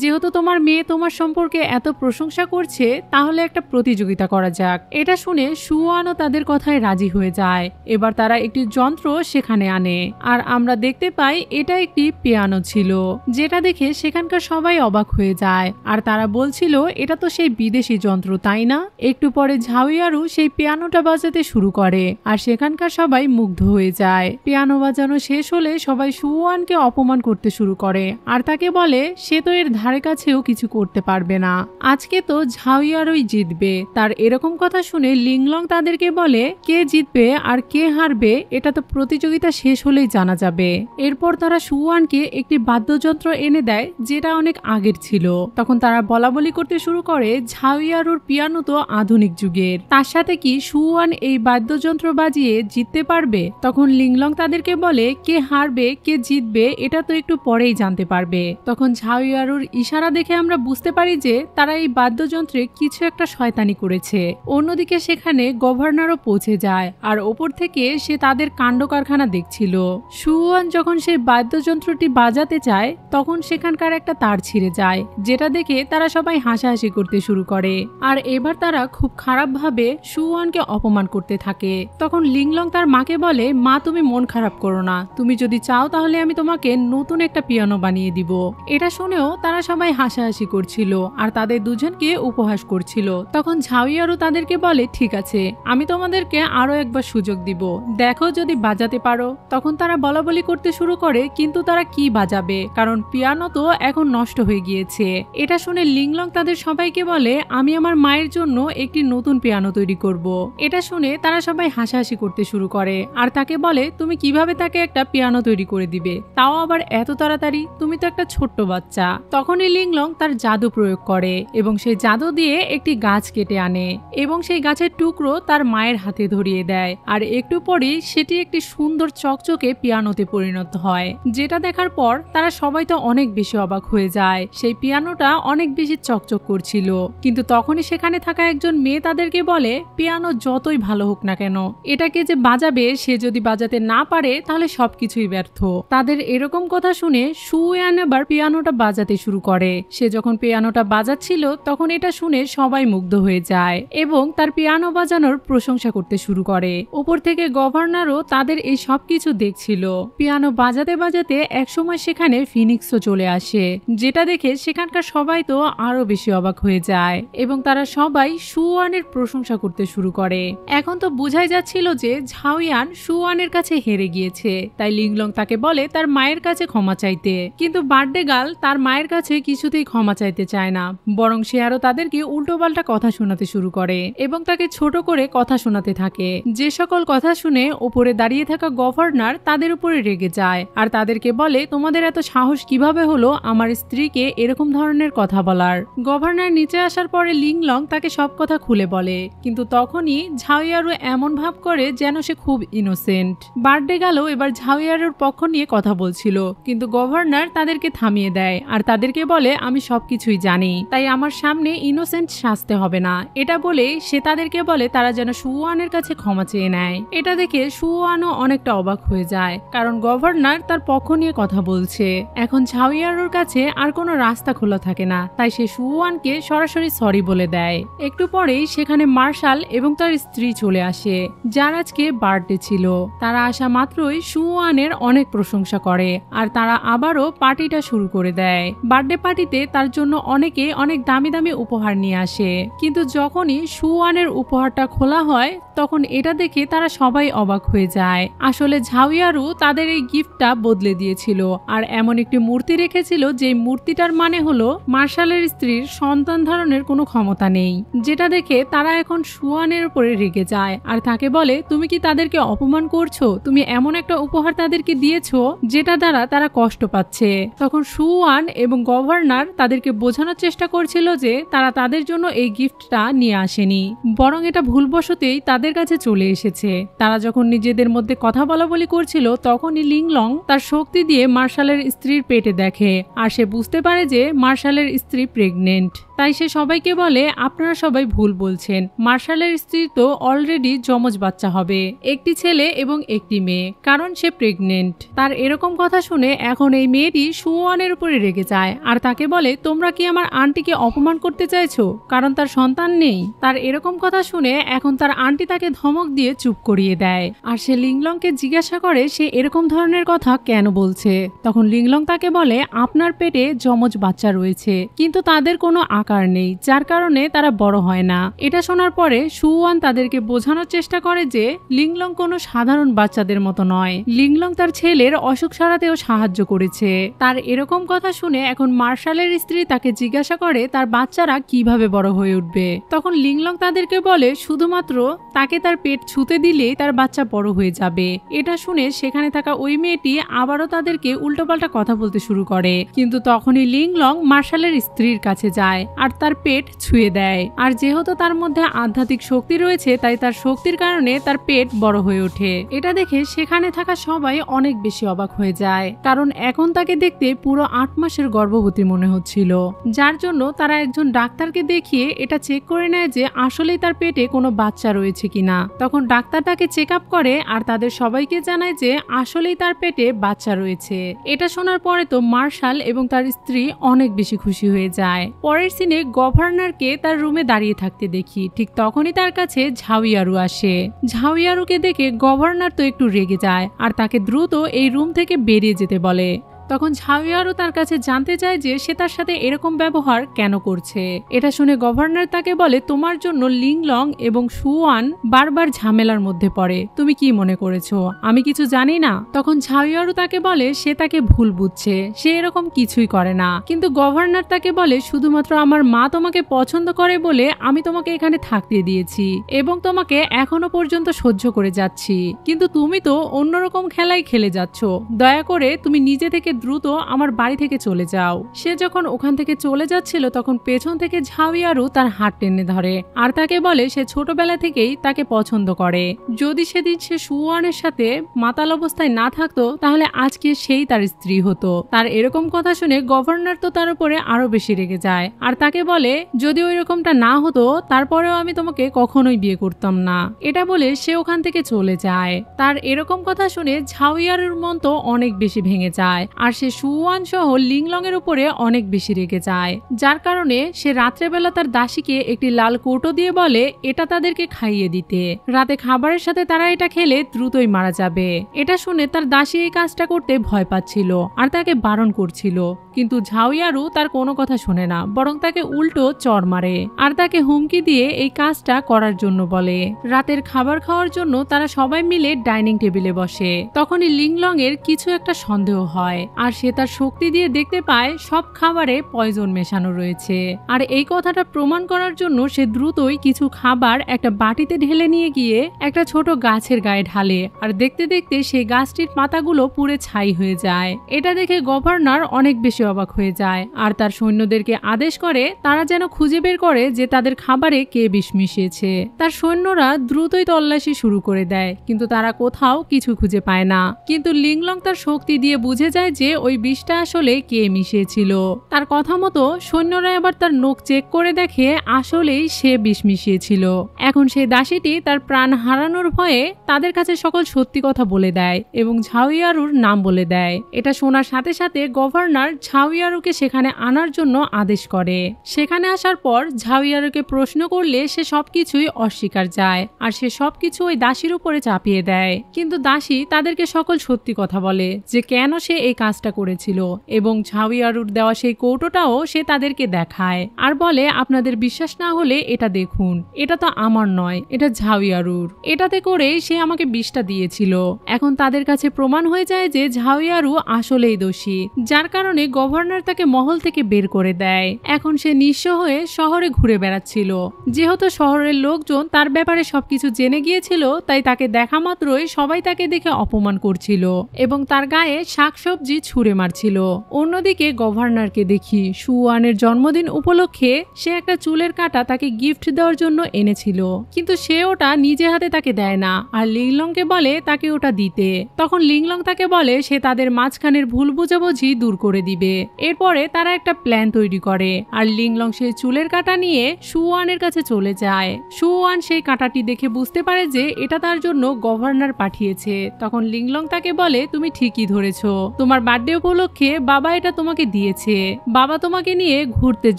যেহেতু তোমার মেয়ে তোমার সম্পর্কে এত প্রশংসা করছে তাহলে একটা প্রতিযোগিতা করা যাক। এটা শুনে সুয়ানও তাদের কথায় রাজি হয়ে যায়। এবার তারা একটি যন্ত্র সেখানে আনে আর আমরা দেখতে পাই এটা একটি পিয়ানো ছিল, যেটা দেখে সেখানকার সবাই অবাক হয়ে যায় আর তারা বলছিল এটা তো সেই বিদেশি যন্ত্র তাই না। একটু পরে ঝাউয়ারু সেই পিয়ানোটা বাজাতে শুরু করে আর সেখানকার সবাই মুগ্ধ হয়ে যায়। পিয়ানো বাজানো শেষ হলে সবাই সুয়ানকে অপমান করতে শুরু করে আর তাকে বলে সে তো এর ধারে কাছেও কিছু করতে পারবে না, আজকে তো ঝাউয়ারুই জিতবে। তার এরকম কথা শুনে লিংলং তাদেরকে বলে কে জিতবে আর কে হারবে এটা তো প্রতিযোগিতা শেষ হলেই জানা যাবে। এরপর তারা সুয়ানকে একটি বাদ্যযন্ত্র এনে দেয় যেটা অনেক আগের ছিল। তখন তারা বলাবলি করতে শুরু করে ঝাউয়ারুর পিয়ানো তো আধুনিক যুগের, তার সাথে কি সুয়ান এই বাদ্যযন্ত্র বাজিয়ে জিততে পারবে। তখন লিংলং তাদেরকে বলে কে হারবে কে জিতবে এটা তো একটু পরেই জানতে পারবে। তখন ঝাউয়ারুর ইশারা দেখে আমরা বুঝতে পারি যে তারা এই বাদ্যযন্ত্রে কিছু একটা শয়তানি করেছে। অন্যদিকে সেখানে গভর্নরও পৌঁছে যায় আর ওপর থেকে সে তাদের কাণ্ড কারখানা দেখছিল। সুওয়ান যখন সেই বাদ্যযন্ত্রটি বাজাতে চায় তখন সেখানকার একটা তার ছিঁড়ে যায়, যেটা দেখে তারা সবাই হাসাহাসি করতে শুরু করে। আর এবার তারা খুব খারাপভাবে সুওয়ানকে অপমান করতে থাকে। তখন লিংলং তার মাকে বলে, মা তুমি মন খারাপ করো না, তুমি যদি চাও তাহলে আমি তোমাকে নতুন একটা পিয়ানো বানিয়ে দিব। এটা শুনেও তারা সবাই হাসাহাসি করছিল আর তাদের দুজনকে উপহাস করছিল। তখন ঝাউইয়ারও তাদেরকে বলে, ঠিক আছে আমি তোমাদেরকে আরো একবার সুযোগ দিব, দেখো যদি বাজাতে পারো। তখন তারা বলাবলি করতে শুরু করে, কিন্তু তারা কি বাজাবে, কারণ পিয়ানো তো এখন নষ্ট হয়ে গিয়েছে। এটা শুনে লিংলং তাদের সবাইকে বলে, আমি আমার মায়ের জন্য একটি নতুন পিয়ানো তৈরি করব। এটা শুনে তারা সবাই হাসাহাসি করতে শুরু করে আর তাকে বলে, তুমি কিভাবে তাকে একটা পিয়ানো তৈরি করে দিবে, তাও আবার এত তাড়াতাড়ি, তুমি তো একটা ছোট্ট বাচ্চা। তখনই লিংলং তার জাদু প্রয়োগ করে এবং সেই জাদু দিয়ে একটি গাছ কেটে আনে এবং সেই গাছের টুকরো তার মায়ের হাতে ধরিয়ে দেয়। আর একটু পরেই সেটি একটি সুন্দর চকচকে পিয়ানোতে পরিণত হয়, যেটা দেখার পর তারা সবাই তো অনেক বেশি অবাক হয়ে যায়। সেই পিয়ানোটা অনেক বেশি চকচক করছিল, কিন্তু তখনই সেখানে থাকা একজন মেয়ে তাদেরকে বলে, পিয়ানো যতই ভালো হোক না কেন, এটাকে যে বাজাবে সে যদি বাজাতে না পারে তাহলে সবকিছুই ব্যর্থ। তাদের এরকম কথা শুনে সুওয়ান আবার পিয়ানোটা বাজাতে শুরু করে। সে যখন পিয়ানোটা বাজাচ্ছিল তখন এটা শুনে সবাই মুগ্ধ হয়ে যায় এবং তার পিয়ানো বাজানোর প্রশংসা করতে শুরু করে। উপর থেকে গভর্নরও তাদের এই সবকিছু দেখছিল। পিয়ানো বাজাতে বাজাতে একসময় সেখানে ফিনিক্সও চলে আসে, যেটা দেখে সেখানকার সবাই তো আরো বেশি অবাক হয়ে যায় এবং তারা সবাই সুওয়ানের প্রশংসা করতে শুরু করে। এখন তো বোঝাই যাচ্ছিল যে ঝাউয়ান সুওয়ানের কাছে হেরে গিয়েছে, তাই লিংলং তাকে বলে তার মায়ের কাছে ক্ষমা চাইতে। কিন্তু বার্থডে গার্ল তার মায়ের কাছে কিছুতেই ক্ষমা চাইতে চায় না, বরং সে আরো তাদেরকে উল্টোপাল্টা কথা শোনাতে শুরু করে এবং তাকে ছোট করে কথা শোনাতে থাকে। যে সকল কথা শুনে উপরে দাঁড়িয়ে থাকা গভর্নর তাদের উপরে রেগে যায় আর তাদেরকে বলে, তোমাদের এত সাহস কিভাবে হলো আমার স্ত্রীকে এরকম ধরনের কথা বলার। গভর্নর নিচে আসার পরে লিংলং তাকে সব কথা খুলে বলে, কিন্তু তখনই ঝাউইয়ারও এমন ভাব করে যেন সে খুব ইনোসেন্ট। বার্থডে গেল এবার ঝাউইয়ারের পক্ষ নিয়ে কথা বলছিল, কিন্তু গভর্নর তাদেরকে থামিয়ে দেয় আর তাদেরকে বলে, আমি সবকিছুই জানি, তাই আমার সামনে ইনোসেন্ট সাজতে হবে না। এটা বলে সে তাদেরকে বলে তারা যেন সুওয়ানের কাছে ক্ষমা চেয়ে নেয়। এটা দেখে সুওয়ানও অনেকটা অবাক হয়ে যায়, কারণ গভর্নর তার পক্ষ নিয়ে কথা বলছে। এখন ঝাউইয়ারোর কাছে আর কোনো রাস্তা খোলা থাকে না, তাই সে সুওয়ানকে সরাসরি সরি বলে দেয়। একটু পরেই সেখানে মার্শাল এবং তার স্ত্রী চলে আসে, যার আজকে বার্থডে ছিল। তারা আসা মাত্রই সুওয়ানের অনেক প্রশংসা করে আর তারা আবারও পার্টিটা শুরু করে দেয়। বার্থডে পার্টিতে তার জন্য অনেকে অনেক দামি দামি উপহার নিয়ে আসে, কিন্তু যখনই সুওয়ানের উপহারটা খোলা হয় তখন এটা দেখে তারা সবাই অবাক হয়ে যায়। আসলে ঝাউইয়ারু তাদের এই গিফটটা বদলে দিয়েছিল আর এমন একটি মূর্তি রেখেছিল যে মূর্তিটার মানে হলো মার্শালের স্ত্রীর সন্তান ধারণের কোনো ক্ষমতা নেই, যেটা দেখে তারা এখন সুওয়ানের উপরে রেগে যায় আর তাকে বলে, তুমি কি তাদেরকে অপমান করছো, তুমি এমন একটা উপহার তাদেরকে দিয়েছো যেটা দ্বারা তারা কষ্ট পাচ্ছে। তখন সুওয়ান এবং গভর্নর তাদেরকে বোঝানোর চেষ্টা করছিল যে তারা তাদের জন্য এই গিফটটা নিয়ে আসেনি, বরং এটা ভুলবশতেই তাদের কাছে চলে এসেছে। তারা যখন নিজেদের মধ্যে কথা বলাবলি করছিল তখনই লিংলং তার শক্তি দিয়ে মার্শালের স্ত্রীর পেটে দেখে আর সে বুঝতে পারে যে মার্শালের স্ত্রী প্রেগনেন্ট। তাই সে সবাইকে বলে, আপনারা সবাই ভুল বলছেন, মার্শালের স্ত্রী তো অলরেডি যমজ বাচ্চা হবে, একটি ছেলে এবং একটি মেয়ে, কারণ সে প্রেগনেন্ট। তার এরকম কথা শুনে এখন এই মেয়েটি সুওয়ানের উপরে রেগে যায় আর তাকে বলে, তোমরা কি আমার আন্টিকে অপমান করতে চাইছো কারণ তার সন্তান নেই। তার এরকম কথা শুনে এখন তার আন্টি তাকে ধমক দিয়ে চুপ করিয়ে দেয় আর সে লিংলংকে জিজ্ঞাসা করে সে এরকম ধরনের কথা কেন বলছে। তখন লিংলং তাকে বলে, আপনার পেটে যমজ বাচ্চা রয়েছে কিন্তু তাদের কোনো আকার নেই, যার কারণে তারা বড় হয় না। এটা শোনার পরে সুওয়ান তাদেরকে বোঝানোর চেষ্টা করে যে লিংলং কোনো সাধারণ বাচ্চাদের মতো নয়, লিংলং তার ছেলের অসুখ সারাতেও সাহায্য করেছে। তার এরকম কথা শুনে এখন মার্শালের স্ত্রী তাকে জিজ্ঞাসা করে তার বাচ্চারা কিভাবে বড় হয়ে উঠবে। তখন লিংলং তাদেরকে বলে শুধুমাত্র তাকে তার পেট ছুঁতে দিলেই তার বাচ্চা বড় হয়ে যাবে। এটা শুনে সেখানে থাকা ওই মেয়েটি আবারও তাদেরকে উল্টোপাল্টা কথা বলতে শুরু করে, কিন্তু তখনই লিংলং মার্শালের স্ত্রীর কাছে যায় আর তার পেট ছুঁয়ে দেয়। আর যেহেতু তার মধ্যে আধ্যাত্মিক শক্তি রয়েছে তাই তার শক্তির কারণে তার পেট বড় হয়ে ওঠে। এটা দেখে সেখানে থাকা সবাই অনেক বেশি অবাক হয়ে যায়, কারণ এখন তাকে দেখতে পুরো 8 মাসের গর্ভবতী গর্ভবতী মনে হচ্ছিল, যার জন্য তারা একজন ডাক্তারকে দেখিয়ে এটা চেক করে নেয় যে আসলেই তার পেটে কোনো বাচ্চা রয়েছে কিনা। তখন ডাক্তার তাকে চেক আপ করে আর তাদের সবাইকে জানায় যে আসলেই তার পেটে বাচ্চা রয়েছে। এটা শোনার পরে তো মার্শাল এবং তার স্ত্রী অনেক বেশি খুশি হয়ে যায়। পরের সিনে গভর্নরকে তার রুমে দাঁড়িয়ে থাকতে দেখি, ঠিক তখনই তার কাছে ঝাউইয়ারু আসে। ঝাউইয়ারুকে দেখে গভর্নর তো একটু রেগে যায় আর তাকে দ্রুত এই রুম থেকে বেরিয়ে যেতে বলে। তখন ঝাউইয়ারু তার কাছে জানতে চায় যে সে তার সাথে এরকম ব্যবহার কেন করছে। এটা শুনে গভর্নর তাকে বলে, তোমার জন্য লিংলং এবং সুয়ান বারবার ঝামেলার মধ্যে পড়ে, তুমি কি মনে করেছো আমি কিছু জানি না? তখন ঝাউইয়ারু তাকে বলে সে তাকে ভুল বুঝছে, সে এরকম কিছুই করে না। কিন্তু গভর্নর তাকে বলে, শুধুমাত্র আমার মা তোমাকে পছন্দ করে বলে আমি তোমাকে এখানে থাকতে দিয়েছি এবং তোমাকে এখনো পর্যন্ত সহ্য করে যাচ্ছি, কিন্তু তুমি তো অন্যরকম খেলাই খেলে যাচ্ছ। দয়া করে তুমি নিজে থেকে দ্রুত আমার বাড়ি থেকে চলে যাও। সে যখন ওখান থেকে চলে যাচ্ছিল তখন পেছন থেকে ঝাউইয়ারু তার হাত টেনে ধরে আর তাকে বলে সে ছোটবেলা থেকেই তাকে পছন্দ করে। যদি সেদিন সে সুয়ানের সাথে মাতাল অবস্থায় না থাকতো তাহলে আজকে সেই তার স্ত্রী হতো। তার এরকম কথা শুনে গভর্নর তো তার উপরে আরো বেশি রেগে যায় আর তাকে বলে, যদি ওই রকমটা না হতো তারপরেও আমি তোমাকে কখনোই বিয়ে করতাম না। এটা বলে সে ওখান থেকে চলে যায়। তার এরকম কথা শুনে ঝাউইয়ারুর মন তো অনেক বেশি ভেঙে যায় আর সে সুয়ান সহ লিংলং এর উপরে অনেক বেশি রেগে যায়, যার কারণে সে রাত্রেবেলা তার দাসীকে একটি লাল কৌটো দিয়ে বলে এটা তাদেরকে খাইয়ে দিতে। রাতে খাবারের সাথে তারা এটা খেলে দ্রুতই মারা যাবে। এটা শুনে তার দাসী এই কাজটা করতে ভয় পাচ্ছিল আর তাকে বারণ করছিল, কিন্তু ঝাউইয়ারু তার কোনো কথা শুনে না, বরং তাকে উল্টো চড় মারে আর তাকে হুমকি দিয়ে এই কাজটা করার জন্য বলে। রাতের খাবার খাওয়ার জন্য তারা সবাই মিলে ডাইনিং টেবিলে বসে। তখনই লিংলং এর কিছু একটা সন্দেহ হয় আর সে তার শক্তি দিয়ে দেখতে পায় সব খাবারে পয়জন মেশানো রয়েছে। আর এই কথাটা প্রমাণ করার জন্য সে দ্রুতই কিছু খাবার একটা বাটিতে ঢেলে নিয়ে গিয়ে একটা ছোট গাছের গায়ে ঢালে আর দেখতে দেখতে সেই গাছটির পাতাগুলো পুড়ে ছাই হয়ে যায়। এটা দেখে গভর্নর অনেক বেশি অবাক হয়ে যায় আর তার সৈন্যদেরকে আদেশ করে তারা যেন খুঁজে বের করে যে তাদের খাবারে কে বিষ মিশিয়েছে। তার সৈন্যরা দ্রুতই তল্লাশি শুরু করে দেয়, কিন্তু তারা কোথাও কিছু খুঁজে পায় না। কিন্তু লিংলং তার শক্তি দিয়ে বুঝে যায় যে ওই বিষটা আসলে কে মিশিয়েছিল। তার কথা মতো সৈন্যরা এবার তার নখ চেক করে দেখে আসলেই সে বিষ মিশিয়েছিল। এখন সেই দাসীটি তার প্রাণ হারানোর ভয়ে তাদের কাছে সকল সত্যি কথা বলে দেয় এবং ঝাউইয়ারুর নাম বলে দেয়। এটা শোনার সাথে সাথে গভর্নর ঝাউইয়ারুকে সেখানে আনার জন্য আদেশ করে। সেখানে আসার পর ঝাউইয়ারুকে প্রশ্ন করলে সে সবকিছুই অস্বীকার যায় আর সে সবকিছু ওই দাসীর উপরে চাপিয়ে দেয়। কিন্তু দাসী তাদেরকে সকল সত্যি কথা বলে যে কেন সে এই কাজটা করেছিল এবং ঝাউইয়ারুর দেওয়া সেই কৌটোটাও সে তাদেরকে দেখায় আর বলে, আপনাদের বিশ্বাস না হলে এটা দেখুন, এটা তো আমার নয়, এটা ঝাউইয়ারুর। এটাতে করে সে আমাকে বিষটা দিয়েছিল। এখন তাদের কাছে প্রমাণ হয়ে যায় যে ঝাউইয়ারু আসলেই দোষী, যার কারণে গভর্নর তাকে মহল থেকে বের করে দেয়। এখন সে নিঃস্ব হয়ে শহরে ঘুরে বেড়াচ্ছিল। যেহেতু শহরের লোকজন তার ব্যাপারে সবকিছু জেনে গিয়েছিল তাই তাকে দেখা মাত্রই সবাই তাকে দেখে অপমান করছিল এবং তার গায়ে শাকসবজি ছুঁড়ে মারছিল। অন্যদিকে গভর্নরকে দেখি সুয়ানের জন্মদিন উপলক্ষে সে একটা চুলের কাঁটা তাকে গিফট দেওয়ার জন্য এনেছিল, কিন্তু সে ওটা নিজে হাতে তাকে দেয় না আর লিংলংকে বলে তাকে ওটা দিতে। তখন লিংলং তাকে বলে সে তাদের মাঝখানের ভুল বুঝাবুঝি দূর করে দিবে। এরপরে তারা একটা প্ল্যান তৈরি করে আর লিংলং সেই চুলের কাঁটা নিয়ে সুয়ানের কাছে চলে যায়। সুয়ান সেই কাঁটাটি দেখে বুঝতে পারে যে এটা তার জন্য গভর্নর পাঠিয়েছে। তখন লিংলং তাকে বলে, তুমি ঠিকই ধরেছো, তোমার বার্থডে উপলক্ষে বাবা এটা তোমাকে দিয়েছে। বাবা তোমাকে নিয়ে ঘুরতে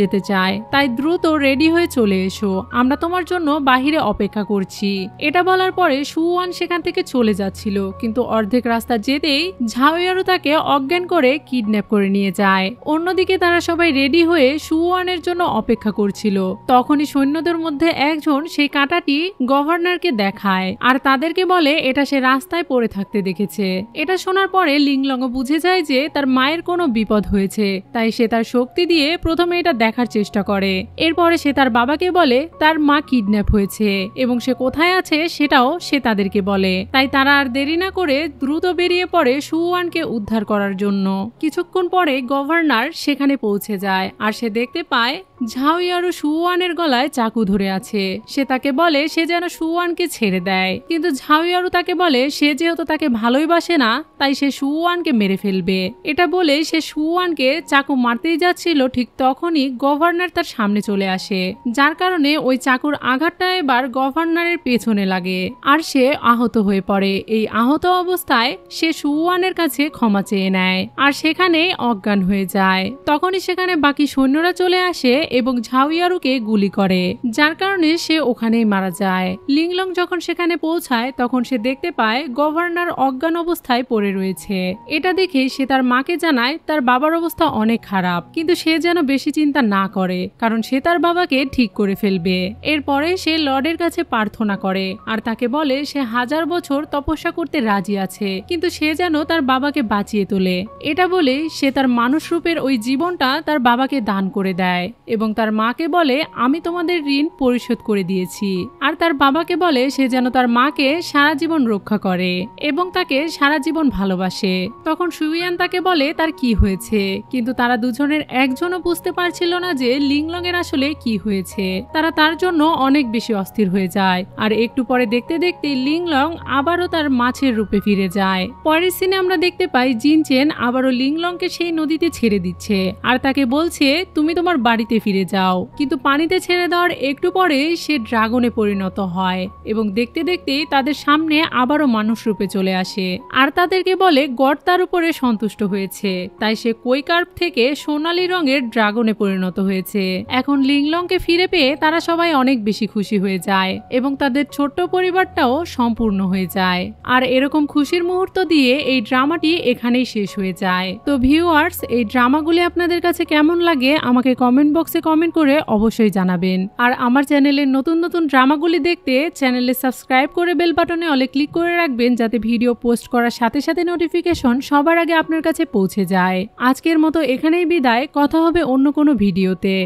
যেতে চায়, তাই দ্রুত রেডি হয়ে চলে এসো, আমরা তোমার জন্য বাহিরে অপেক্ষা করছি। এটা বলার পরে সুয়ান সেখান থেকে চলে যাচ্ছিল, কিন্তু অর্ধেক রাস্তা যেতেই ঝাউইয়ারু তাকে অজ্ঞান করে কিডন্যাপ করে নিয়ে যায়। অন্যদিকে তারা সবাই রেডি হয়ে সুয়ানের জন্য অপেক্ষা করছিল। তখনই সৈন্যদের মধ্যে একজন সেই কাঁটাটি গভর্নরকে দেখায় আর তাদেরকে বলে এটা সে রাস্তায় পড়ে থাকতে দেখেছে। এটা শোনার পরে লিংলং বুঝে যায় যে তার মায়ের কোনো বিপদ হয়েছে, তাই সে তার শক্তি দিয়ে প্রথমে এটা দেখার চেষ্টা করে। এরপরে সে তার বাবাকে বলে তার মা কিডন্যাপ হয়েছে এবং সে কোথায় আছে সেটাও সে তাদেরকে বলে। তাই তারা আর দেরি না করে দ্রুত বেরিয়ে পড়ে সুয়ানকে উদ্ধার করার জন্য। কিছুক্ষণ পরে গভর্নর সেখানে পৌঁছে যায় আর সে দেখতে পায় ঝাউইয়ারু সুয়ানের গলায় চাকু ধরে আছে। সে তাকে বলে সে যেন সুয়ানকে ছেড়ে দেয়, কিন্তু ঝাউইয়ারু তাকে বলে সে যেহেতু তাকে ভালোই বাসে না তাই সে সুয়ানকে মেরে ফেলবে। ফেলবে। এটা বলে সে সুওয়ানকে চাকু মারতেই যাচ্ছিল, ঠিক তখনই গভর্নর তার সামনে চলে আসে, যার কারণে ওই চাকুর আঘাতটা এবার গভর্নরের পেছনে লাগে আর সে আহত হয়ে পড়ে। এই আহত অবস্থায় সে সুওয়ানের কাছে ক্ষমা চেয়ে নেয় আর সেখানেই অজ্ঞান হয়ে যায়। তখনই সেখানে বাকি সৈন্যরা চলে আসে এবং ঝাওয়ারুকে গুলি করে, যার কারণে সে ওখানেই মারা যায়। লিংলং যখন সেখানে পৌঁছায় তখন সে দেখতে পায় গভর্নর অজ্ঞান অবস্থায় পড়ে রয়েছে। এটা দেখে সে তার মাকে জানায় তার বাবার অবস্থা অনেক খারাপ, কিন্তু সে যেন বেশি চিন্তা না করে, কারণ সে তার বাবাকে ঠিক করে ফেলবে। এরপরে সে লর্ডের কাছে প্রার্থনা করে আর তাকে বলে সে 1000 বছর তপস্যা করতে রাজি আছে, কিন্তু সে যেন তার বাবাকে বাঁচিয়ে তোলে। এটা বলে সে তার মানুষ রূপের ওই জীবনটা তার বাবাকে দান করে দেয় এবং তার মাকে বলে আমি তোমাদের ঋণ পরিশোধ করে দিয়েছি। আর তার বাবাকে বলে সে যেন তার মাকে সারা জীবন রক্ষা করে এবং তাকে সারা জীবন ভালোবাসে। তখন সুইয়ান তাকে বলে তার কি হয়েছে, কিন্তু তারা দুজনের একজনও বুঝতে পারছিল না যে লিংলং এর আসলে কি হয়েছে। তারা তার জন্য অনেক বেশি অস্থির হয়ে যায় আর একটু পরে দেখতে দেখতে লিংলং আবারও তার মাছের রূপে ফিরে যায়। পরের সিনে আমরা দেখতে পাই জিনচেন আবারও লিংলংকে সেই নদীতে ছেড়ে দিচ্ছে আর তাকে বলছে তুমি তোমার বাড়িতে ফিরে যাও, কিন্তু পানিতে ছেড়ে দেওয়ার একটু পরে সে ড্রাগনে পরিণত হয় এবং দেখতে দেখতে তাদের সামনে আবারও মানুষ রূপে চলে আসে আর তাদেরকে বলে গড তার উপরে সন্তুষ্ট হয়েছে, তাই সে কৈকার্প থেকে সোনালী রঙের ড্রাগনে পরিণত হয়েছে। এখন লিংলংকে ফিরে পেয়ে তারা সবাই অনেক বেশি খুশি হয়ে যায় এবং তাদের ছোট্ট পরিবারটাও সম্পূর্ণ হয়ে যায়। আর এরকম খুশির মুহূর্ত দিয়ে এই ড্রামাটি এখানেই শেষ হয়ে যায়। তো ভিউয়ার্স, এই ড্রামাগুলি আপনাদের কাছে কেমন লাগে আমাকে কমেন্ট বক্সে কমেন্ট করে অবশ্যই জানাবেন। আর আমার চ্যানেলের নতুন নতুন ড্রামাগুলি দেখতে চ্যানেলে সাবস্ক্রাইব করে বেল বাটনে অলে ক্লিক করে রাখবেন, যাতে ভিডিও পোস্ট করার সাথে সাথে নোটিফিকেশন সবার আগে আপনার কাছে পৌঁছে যায়। আজকের মতো এখানেই বিদায়, কথা হবে অন্য কোনো ভিডিওতে।